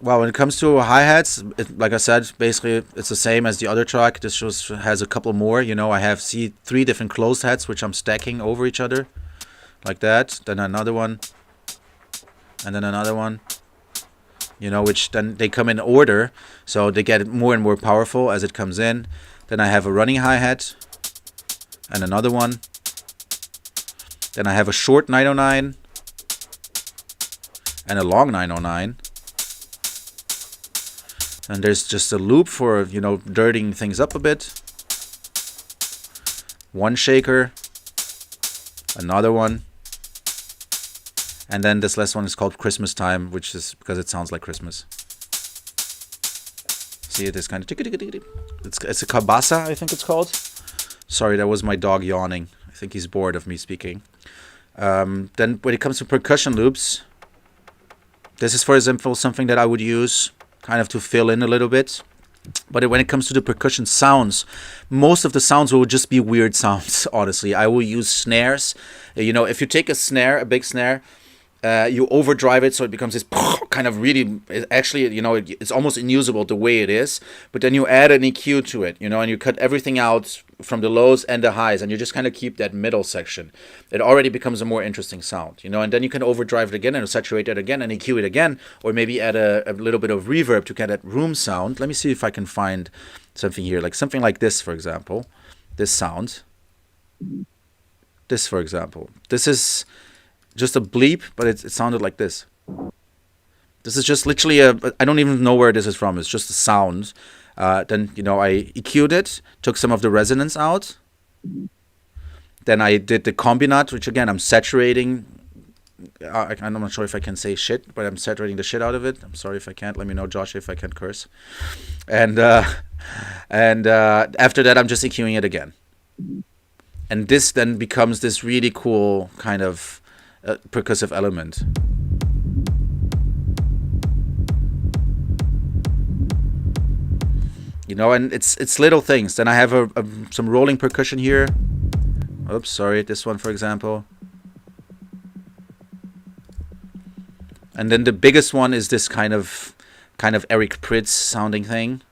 Well, when it comes to hi-hats, like I said, basically it's the same as the other track. This just has a couple more. I have 3 different closed hats, which I'm stacking over each other, like that. Then another one, and then another one. Which then they come in order, so they get more and more powerful as it comes in. Then I have a running hi-hat, and another one. Then I have a short 909, and a long 909. And there's just a loop for, dirtying things up a bit. One shaker, another one. And then this last one is called Christmas Time, which is because it sounds like Christmas. See, it is kind of... It's a kabasa, I think it's called. Sorry, that was my dog yawning. I think he's bored of me speaking. Then when it comes to percussion loops, this is, for example, something that I would use kind of to fill in a little bit. But when it comes to the percussion sounds, most of the sounds will just be weird sounds, honestly. I will use snares. If you take a snare, a big snare, you overdrive it so it becomes this kind of really, actually, it's almost unusable the way it is. But then you add an EQ to it, and you cut everything out from the lows and the highs, and you just kind of keep that middle section. It already becomes a more interesting sound, and then you can overdrive it again and saturate it again and EQ it again, or maybe add a little bit of reverb to get that room sound. Let me see if I can find something here, like something like this, for example. This sound. This, for example. This is just a bleep, but it sounded like this. This is just literally I don't even know where this is from. It's just a sound. Then, I EQ'd it, took some of the resonance out. Then I did the combinat, which again, I'm saturating I'm not sure if I can say shit, but I'm saturating the shit out of it. I'm sorry if I can't. Let me know, Josh, if I can curse. And after that, I'm just EQing it again. And this then becomes this really cool kind of percussive element. You know, and it's little things. Then I have some rolling percussion here. Oops, sorry, this one, for example. And then the biggest one is this kind of Eric Prydz sounding thing,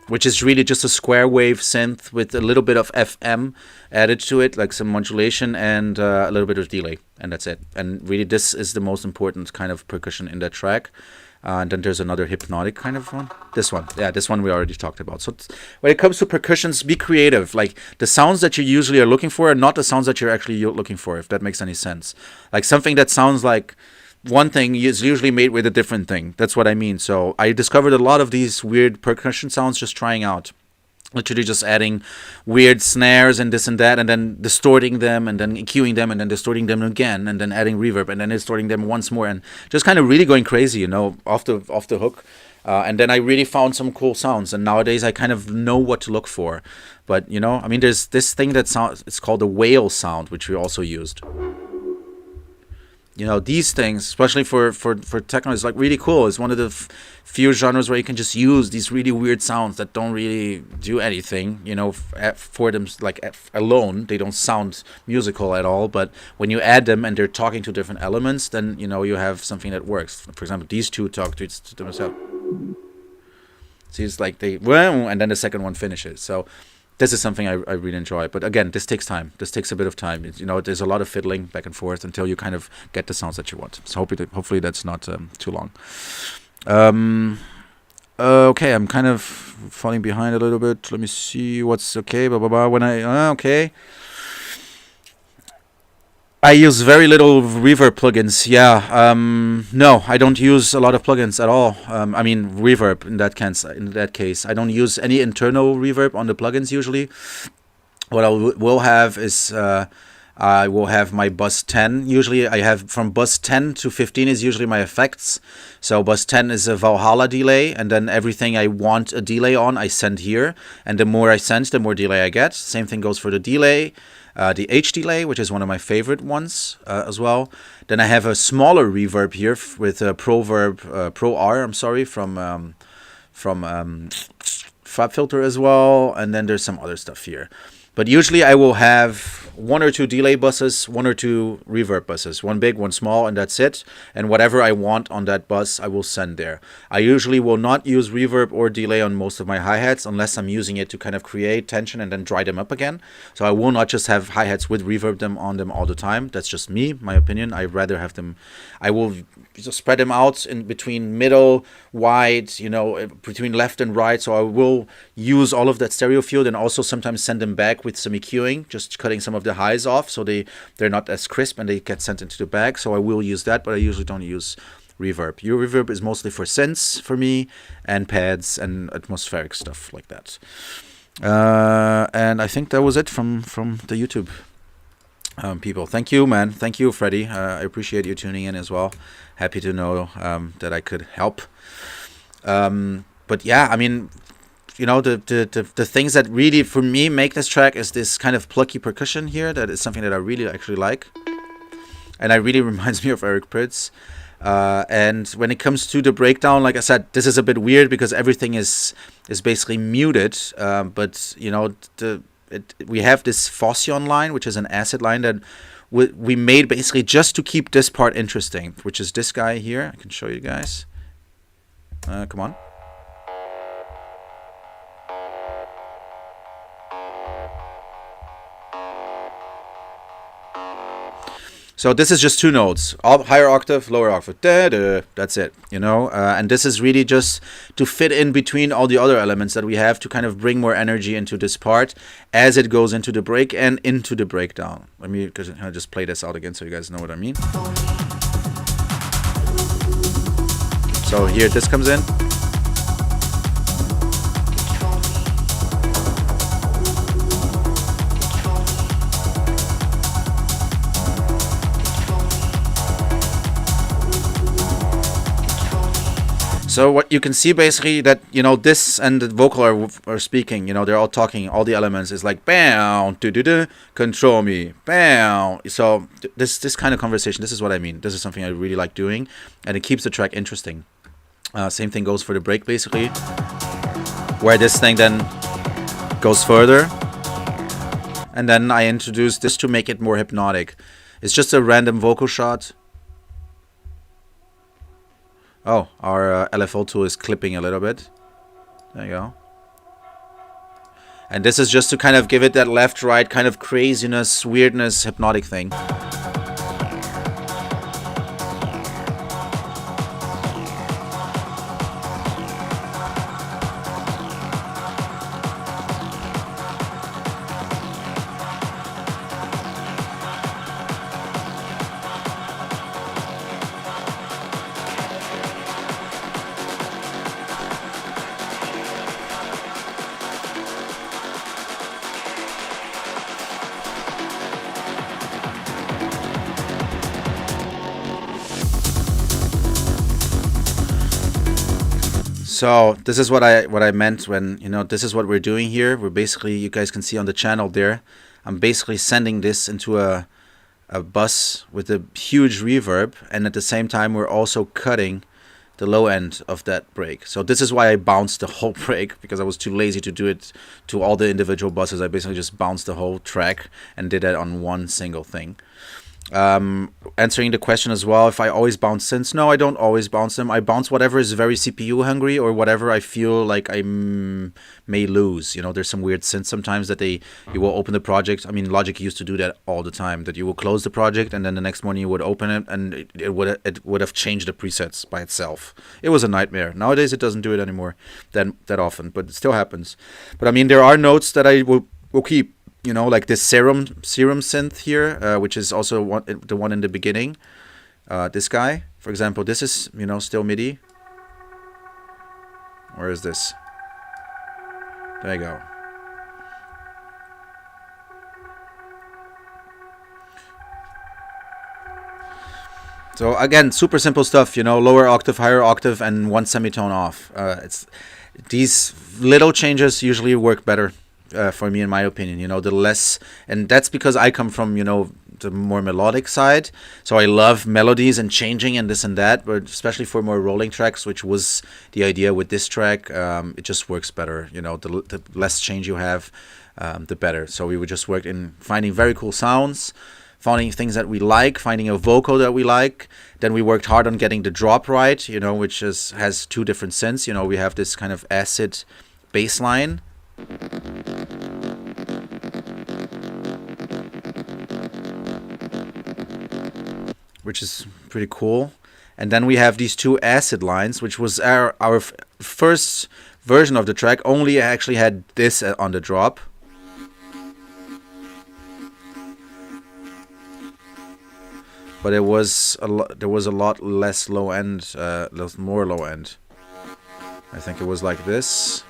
which is really just a square wave synth with a little bit of FM added to it, like some modulation and a little bit of delay, and that's it. And really, this is the most important kind of percussion in that track. And then there's another hypnotic kind of one. This one. Yeah, this one we already talked about. So when it comes to percussions, be creative. Like, the sounds that you usually are looking for are not the sounds that you're actually looking for, if that makes any sense. Like, something that sounds like one thing is usually made with a different thing. That's what I mean. So I discovered a lot of these weird percussion sounds just trying out. Literally just adding weird snares and this and that, and then distorting them, and then EQing them, and then distorting them again, and then adding reverb, and then distorting them once more, and just kind of really going crazy, you know, off the hook. And then I really found some cool sounds, and nowadays I kind of know what to look for. But, you know, I mean, there's this thing that sounds, it's called the whale sound, which we also used. You know, these things, especially for techno, is like really cool. It's one of the few genres where you can just use these really weird sounds that don't really do anything, you know, for them, like alone. They don't sound musical at all. But when you add them and they're talking to different elements, then, you know, you have something that works. For example, these two talk to themselves. See, it's like they, and then the second one finishes. So this is something I really enjoy. But again, this takes time. This takes a bit of time. You know, there's a lot of fiddling back and forth until you kind of get the sounds that you want. So hopefully that's not too long. Okay, I'm kind of falling behind a little bit. Let me see what's okay. When okay. I use very little reverb plugins. Yeah. No, I don't use a lot of plugins at all. I mean, reverb in that case. I don't use any internal reverb on the plugins usually. What I will have is I will have my bus 10. Usually I have from bus 10 to 15 is usually my effects. So bus 10 is a Valhalla delay, and then everything I want a delay on, I send here. And the more I send, the more delay I get. Same thing goes for the delay. The H delay, which is one of my favorite ones as well. Then I have a smaller reverb here with a Pro R. I'm sorry, from Fab Filter as well. And then there's some other stuff here. But usually I will have one or two delay buses, one or two reverb buses, one big, one small, and that's it. And whatever I want on that bus, I will send there. I usually will not use reverb or delay on most of my hi-hats unless I'm using it to kind of create tension and then dry them up again. So I will not just have hi-hats with reverb on them all the time. That's just me, my opinion. I'd rather have them, I will just spread them out in between middle, wide, you know, between left and right. So I will use all of that stereo field and also sometimes send them back with some EQing, just cutting some of the highs off so they're not as crisp and they get sent into the bag. So I will use that, but I usually don't use reverb. Your reverb is mostly for synths for me and pads and atmospheric stuff like that. And I think that was it from the YouTube people. Thank you, man. Thank you, Freddie. I appreciate you tuning in as well. Happy to know that I could help. But yeah, I mean, you know, the things that really for me make this track is this kind of plucky percussion here. That is something that I really actually like, and it really reminds me of Eric Prydz. And when it comes to the breakdown, like I said, this is a bit weird because everything is basically muted. But you know, we have this Fossion line, which is an acid line that we made basically just to keep this part interesting, which is this guy here. I can show you guys. Come on. So this is just two notes, higher octave, lower octave, da-da, that's it, you know, and this is really just to fit in between all the other elements that we have to kind of bring more energy into this part as it goes into the break and into the breakdown. Let me just play this out again so you guys know what I mean. So here this comes in. So what you can see basically that, you know, this and the vocal are speaking, you know, they're all talking, all the elements is like, bam, do, control me, bam. So this kind of conversation, this is what I mean. This is something I really like doing, and it keeps the track interesting. Same thing goes for the break basically, where this thing then goes further. And then I introduce this to make it more hypnotic. It's just a random vocal shot. Oh, our LFO tool is clipping a little bit. There you go. And this is just to kind of give it that left-right kind of craziness, weirdness, hypnotic thing. So this is what I meant when, you know, this is what we're doing here. We're basically, you guys can see on the channel there, I'm basically sending this into a bus with a huge reverb, and at the same time we're also cutting the low end of that break. So this is why I bounced the whole break, because I was too lazy to do it to all the individual buses. I basically just bounced the whole track and did that on one single thing. Answering the question as well, if I always bounce synths, no, I don't always bounce them. I bounce whatever is very CPU hungry, or whatever I feel like I may lose. You know, there's some weird synths sometimes that you will open the project. I mean, Logic used to do that all the time, that you will close the project and then the next morning you would open it, and it would have changed the presets by itself. It was a nightmare. Nowadays it doesn't do it anymore that often, but it still happens. But I mean, there are notes that I will keep. You know, like this serum synth here, which is also the one in the beginning. This guy, for example, this is, you know, still MIDI. Where is this? There you go. So again, super simple stuff, you know, lower octave, higher octave, and one semitone off. These little changes usually work better. For me, in my opinion, you know, the less, and that's because I come from, you know, the more melodic side, so I love melodies and changing and this and that, but especially for more rolling tracks, which was the idea with this track, it just works better, you know, the less change you have, the better. So we would just work in finding very cool sounds, finding things that we like, finding a vocal that we like. Then we worked hard on getting the drop right, you know, which has two different synths. You know, we have this kind of acid bass line, which is pretty cool. And then we have these two acid lines, which was our first version of the track, only actually had this on the drop. But it was there was a lot less low end, more low end. I think it was like this.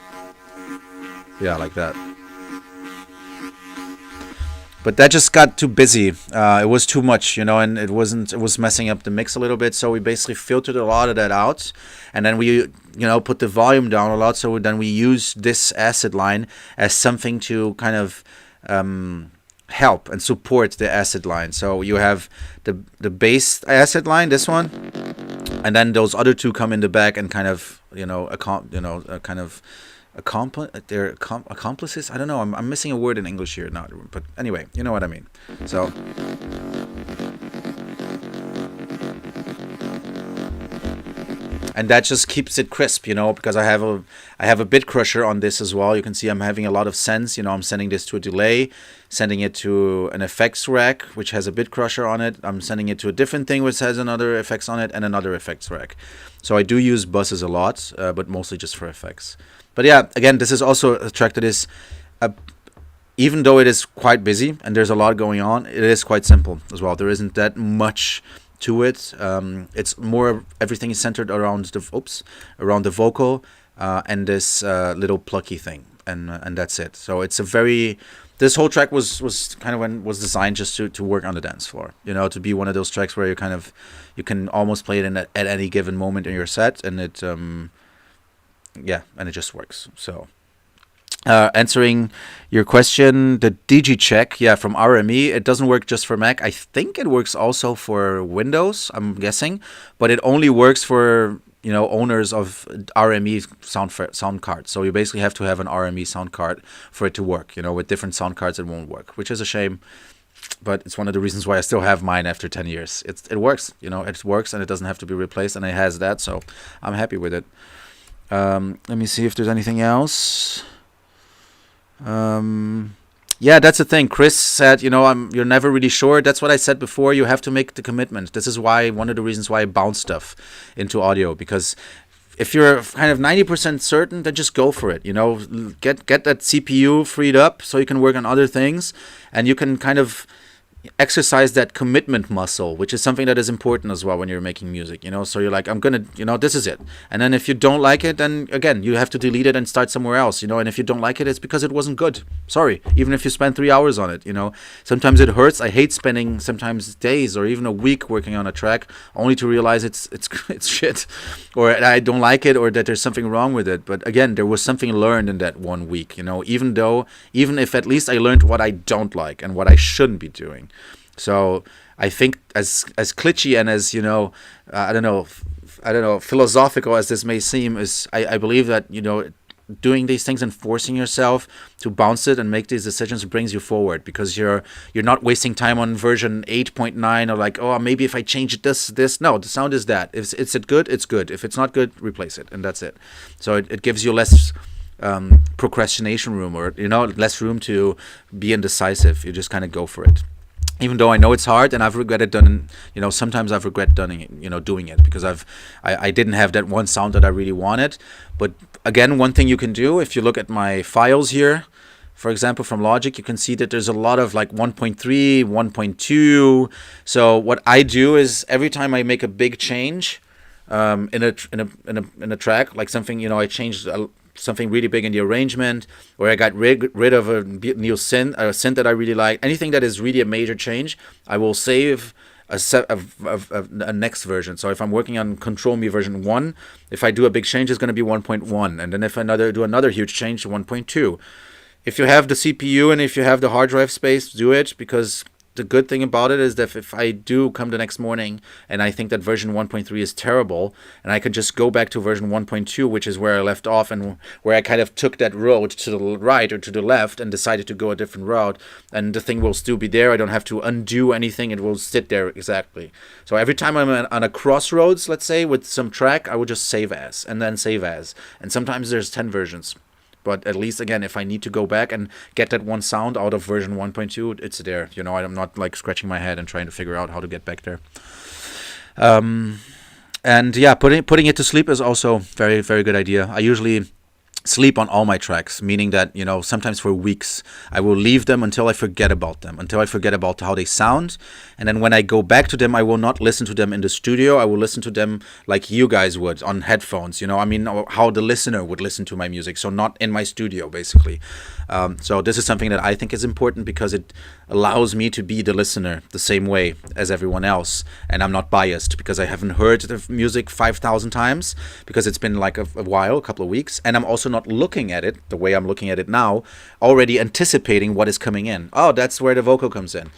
Yeah, like that. But that just got too busy. It was too much, you know, and it was messing up the mix a little bit. So we basically filtered a lot of that out, and then we, you know, put the volume down a lot. So then we used this acid line as something to kind of help and support the acid line. So you have the bass acid line, this one, and then those other two come in the back and kind of, you know, they're accomplices. I don't know. I'm missing a word in English here now, but anyway, you know what I mean. So and that just keeps it crisp, you know, because I have a bit crusher on this as well. You can see I'm having a lot of sense. You know, I'm sending this to a delay, sending it to an effects rack which has a bit crusher on it. I'm sending it to a different thing which has another effects on it and another effects rack. So I do use buses a lot, but mostly just for effects. But yeah, again, this is also a track that is, even though it is quite busy and there's a lot going on, it is quite simple as well. There isn't that much to it. It's more, everything is centered around the vocal and this little plucky thing. and that's it. So it's a very this whole track was kind of was designed just to work on the dance floor, to be one of those tracks where you can almost play it at any given moment in your set, and it and it just works. So answering your question, the DG check, from RME, it doesn't work just for Mac. I think it works also for Windows, I'm guessing, but it only works for owners of RME sound cards. So you basically have to have an RME sound card for it to work. With different sound cards, it won't work, which is a shame. But it's one of the reasons why I still have mine after 10 years. It works, it works, and it doesn't have to be replaced, and it has that, so I'm happy with it. Let me see if there's anything else. That's the thing. Chris said, you're never really sure. That's what I said before. You have to make the commitment. This is one of the reasons why I bounce stuff into audio, because if you're kind of 90% certain, then just go for it. Get that CPU freed up so you can work on other things, and you can kind of exercise that commitment muscle, which is something that is important as well when you're making music, so you're like, I'm gonna, this is it. And then if you don't like it, then again you have to delete it and start somewhere else, and if you don't like it, it's because it wasn't good. Sorry, even if you spend 3 hours on it, sometimes it hurts. I hate spending sometimes days or even a week working on a track only to realize it's shit, or I don't like it, or that there's something wrong with it. But again, there was something learned in that 1 week, even if at least I learned what I don't like and what I shouldn't be doing. So I think as glitchy and as I don't know, philosophical as this may seem, is I believe that doing these things and forcing yourself to bounce it and make these decisions brings you forward, because you're not wasting time on version 8.9 or like, oh, maybe if I change this. No, the sound is that. If it's good, it's good. If it's not good, replace it, and that's it. So it gives you less procrastination room, or less room to be indecisive. You just kind of go for it. Even though I know it's hard, and I've regretted sometimes I've regret doing it because I didn't have that one sound that I really wanted. But again, one thing you can do, if you look at my files here, for example, from Logic, you can see that there's a lot of like 1.3, 1.2. So what I do is every time I make a big change in a track, like something, I changed something really big in the arrangement, or I got rid of a new synth that I really like, anything that is really a major change, I will save a next version. So if I'm working on Control Me version 1, if I do a big change, it's going to be 1.1, and then if I do another huge change, 1.2. If you have the CPU and if you have the hard drive space, do it, because the good thing about it is that if I do come the next morning and I think that version 1.3 is terrible, and I can just go back to version 1.2, which is where I left off and where I kind of took that road to the right or to the left and decided to go a different route, and the thing will still be there. I don't have to undo anything. It will sit there exactly. So every time I'm on a crossroads, let's say, with some track, I will just save as, and then save as. And sometimes there's 10 versions. But at least, again, if I need to go back and get that one sound out of version 1.2, it's there. I'm not like scratching my head and trying to figure out how to get back there. And yeah, putting it to sleep is also very, very good idea. I usually sleep on all my tracks, meaning that sometimes for weeks I will leave them until I forget about them, until I forget about how they sound, and then when I go back to them, I will not listen to them in the studio. I will listen to them like you guys would on headphones, how the listener would listen to my music, so not in my studio basically. So this is something that I think is important, because it allows me to be the listener the same way as everyone else, and I'm not biased because I haven't heard the music 5,000 times, because it's been like a while, a couple of weeks, and I'm also not looking at it the way I'm looking at it now, already anticipating what is coming in. Oh, that's where the vocal comes in.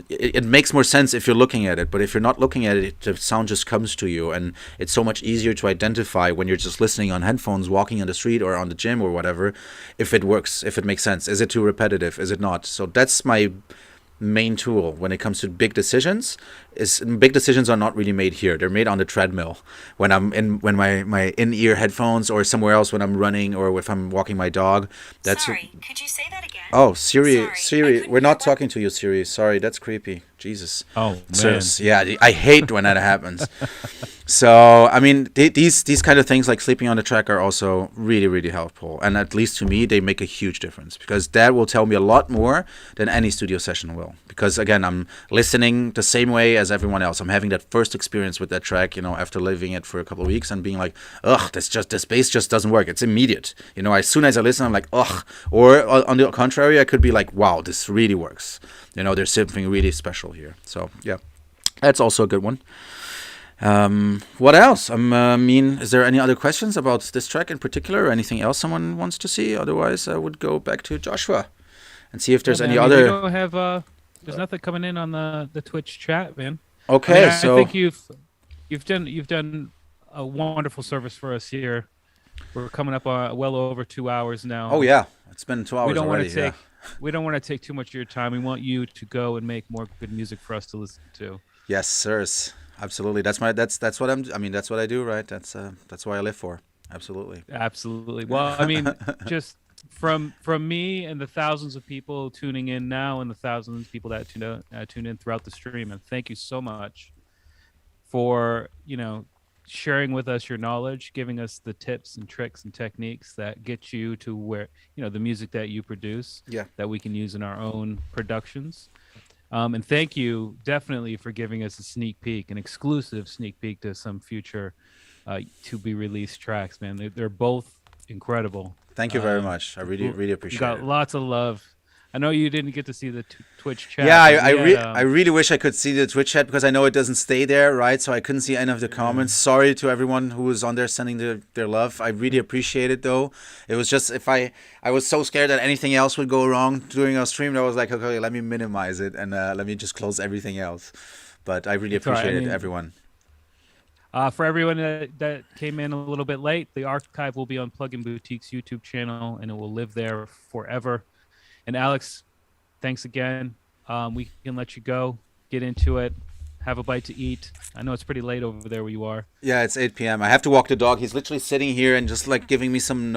It makes more sense if you're looking at it, but if you're not looking at it, the sound just comes to you, and it's so much easier to identify when you're just listening on headphones, walking on the street or on the gym or whatever, if it works, if it makes sense. Is it too repetitive? Is it not? So that's my main tool when it comes to big decisions. Big decisions are not really made here. They're made on the treadmill when my in-ear headphones, or somewhere else when I'm running, or if I'm walking my dog. Sorry, could you say that again? Oh, Siri, we're not talking to you, Siri. Sorry, that's creepy. Jesus. Oh, man. So, yeah, I hate when that happens. So I mean, these kind of things like sleeping on the track are also really really helpful, and at least to me they make a huge difference because that will tell me a lot more than any studio session will. Because again, I'm listening the same way as everyone else. I'm having that first experience with that track, after living it for a couple of weeks and being like, ugh, this bass just doesn't work. It's immediate. As soon as I listen, I'm like, ugh. Or on the contrary, I could be like, wow, this really works. There's something really special here. So yeah, that's also a good one. What else? Is there any other questions about this track in particular or anything else someone wants to see? Otherwise, I would go back to Joshua and see if there's any other. We don't have, there's nothing coming in on the Twitch chat, man. Okay, I think you've done a wonderful service for us here. We're coming up well over 2 hours now. Oh yeah, it's been 2 hours already. We don't want to take too much of your time. We want you to go and make more good music for us to listen to. Yes, sirs. Absolutely. That's what that's what I do, right? That's what I live for. Absolutely. Absolutely. Well, just from me and the thousands of people tuning in now and the thousands of people that tune in throughout the stream, and thank you so much for, sharing with us your knowledge, giving us the tips and tricks and techniques that get you to where, the music that you produce, that we can use in our own productions. And thank you definitely for giving us a sneak peek, an exclusive sneak peek to some future to be released tracks, man. They're both incredible. Thank you very much. I really, really appreciate it. You got lots of love. I know you didn't get to see the Twitch chat. Yeah, I really wish I could see the Twitch chat because I know it doesn't stay there, right? So I couldn't see any of the comments. Sorry to everyone who was on there sending their love. I really appreciate it, though. It was just I was so scared that anything else would go wrong during our stream that I was like, okay, let me minimize it and let me just close everything else. But I really appreciate it, everyone. For everyone that came in a little bit late, the archive will be on Plugin Boutique's YouTube channel, and it will live there forever. And Alex, thanks again. We can let you go, get into it, have a bite to eat. I know it's pretty late over there where you are. Yeah, it's 8 p.m. I have to walk the dog. He's literally sitting here and just like giving me some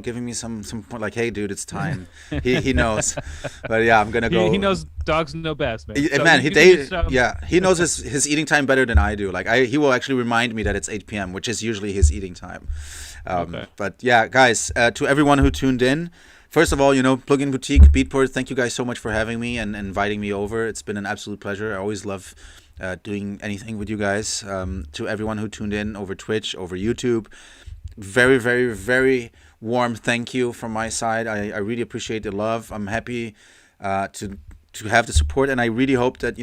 giving me some like, hey, dude, it's time. he knows. But yeah, I'm gonna go. He knows dogs know best, man. He knows his eating time better than I do. Like he will actually remind me that it's 8 p.m., which is usually his eating time. But yeah, guys, to everyone who tuned in. First of all, Plugin Boutique, Beatport, thank you guys so much for having me and inviting me over. It's been an absolute pleasure. I always love doing anything with you guys. To everyone who tuned in over Twitch, over YouTube, very, very, very warm thank you from my side. I really appreciate the love. I'm happy to have the support, and I really hope that,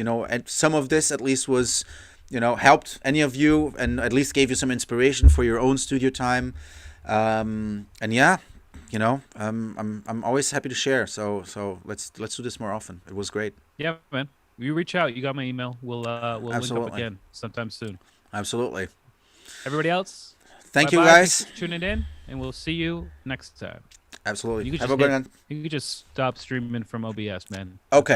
some of this at least was, helped any of you and at least gave you some inspiration for your own studio time. And yeah. I'm always happy to share. So let's do this more often. It was great. Yeah, man. You reach out. You got my email. We'll link up again sometime soon. Absolutely. Everybody else, thank you guys. Thanks for tuning in, and we'll see you next time. Absolutely. You could just stop streaming from OBS, man. Okay.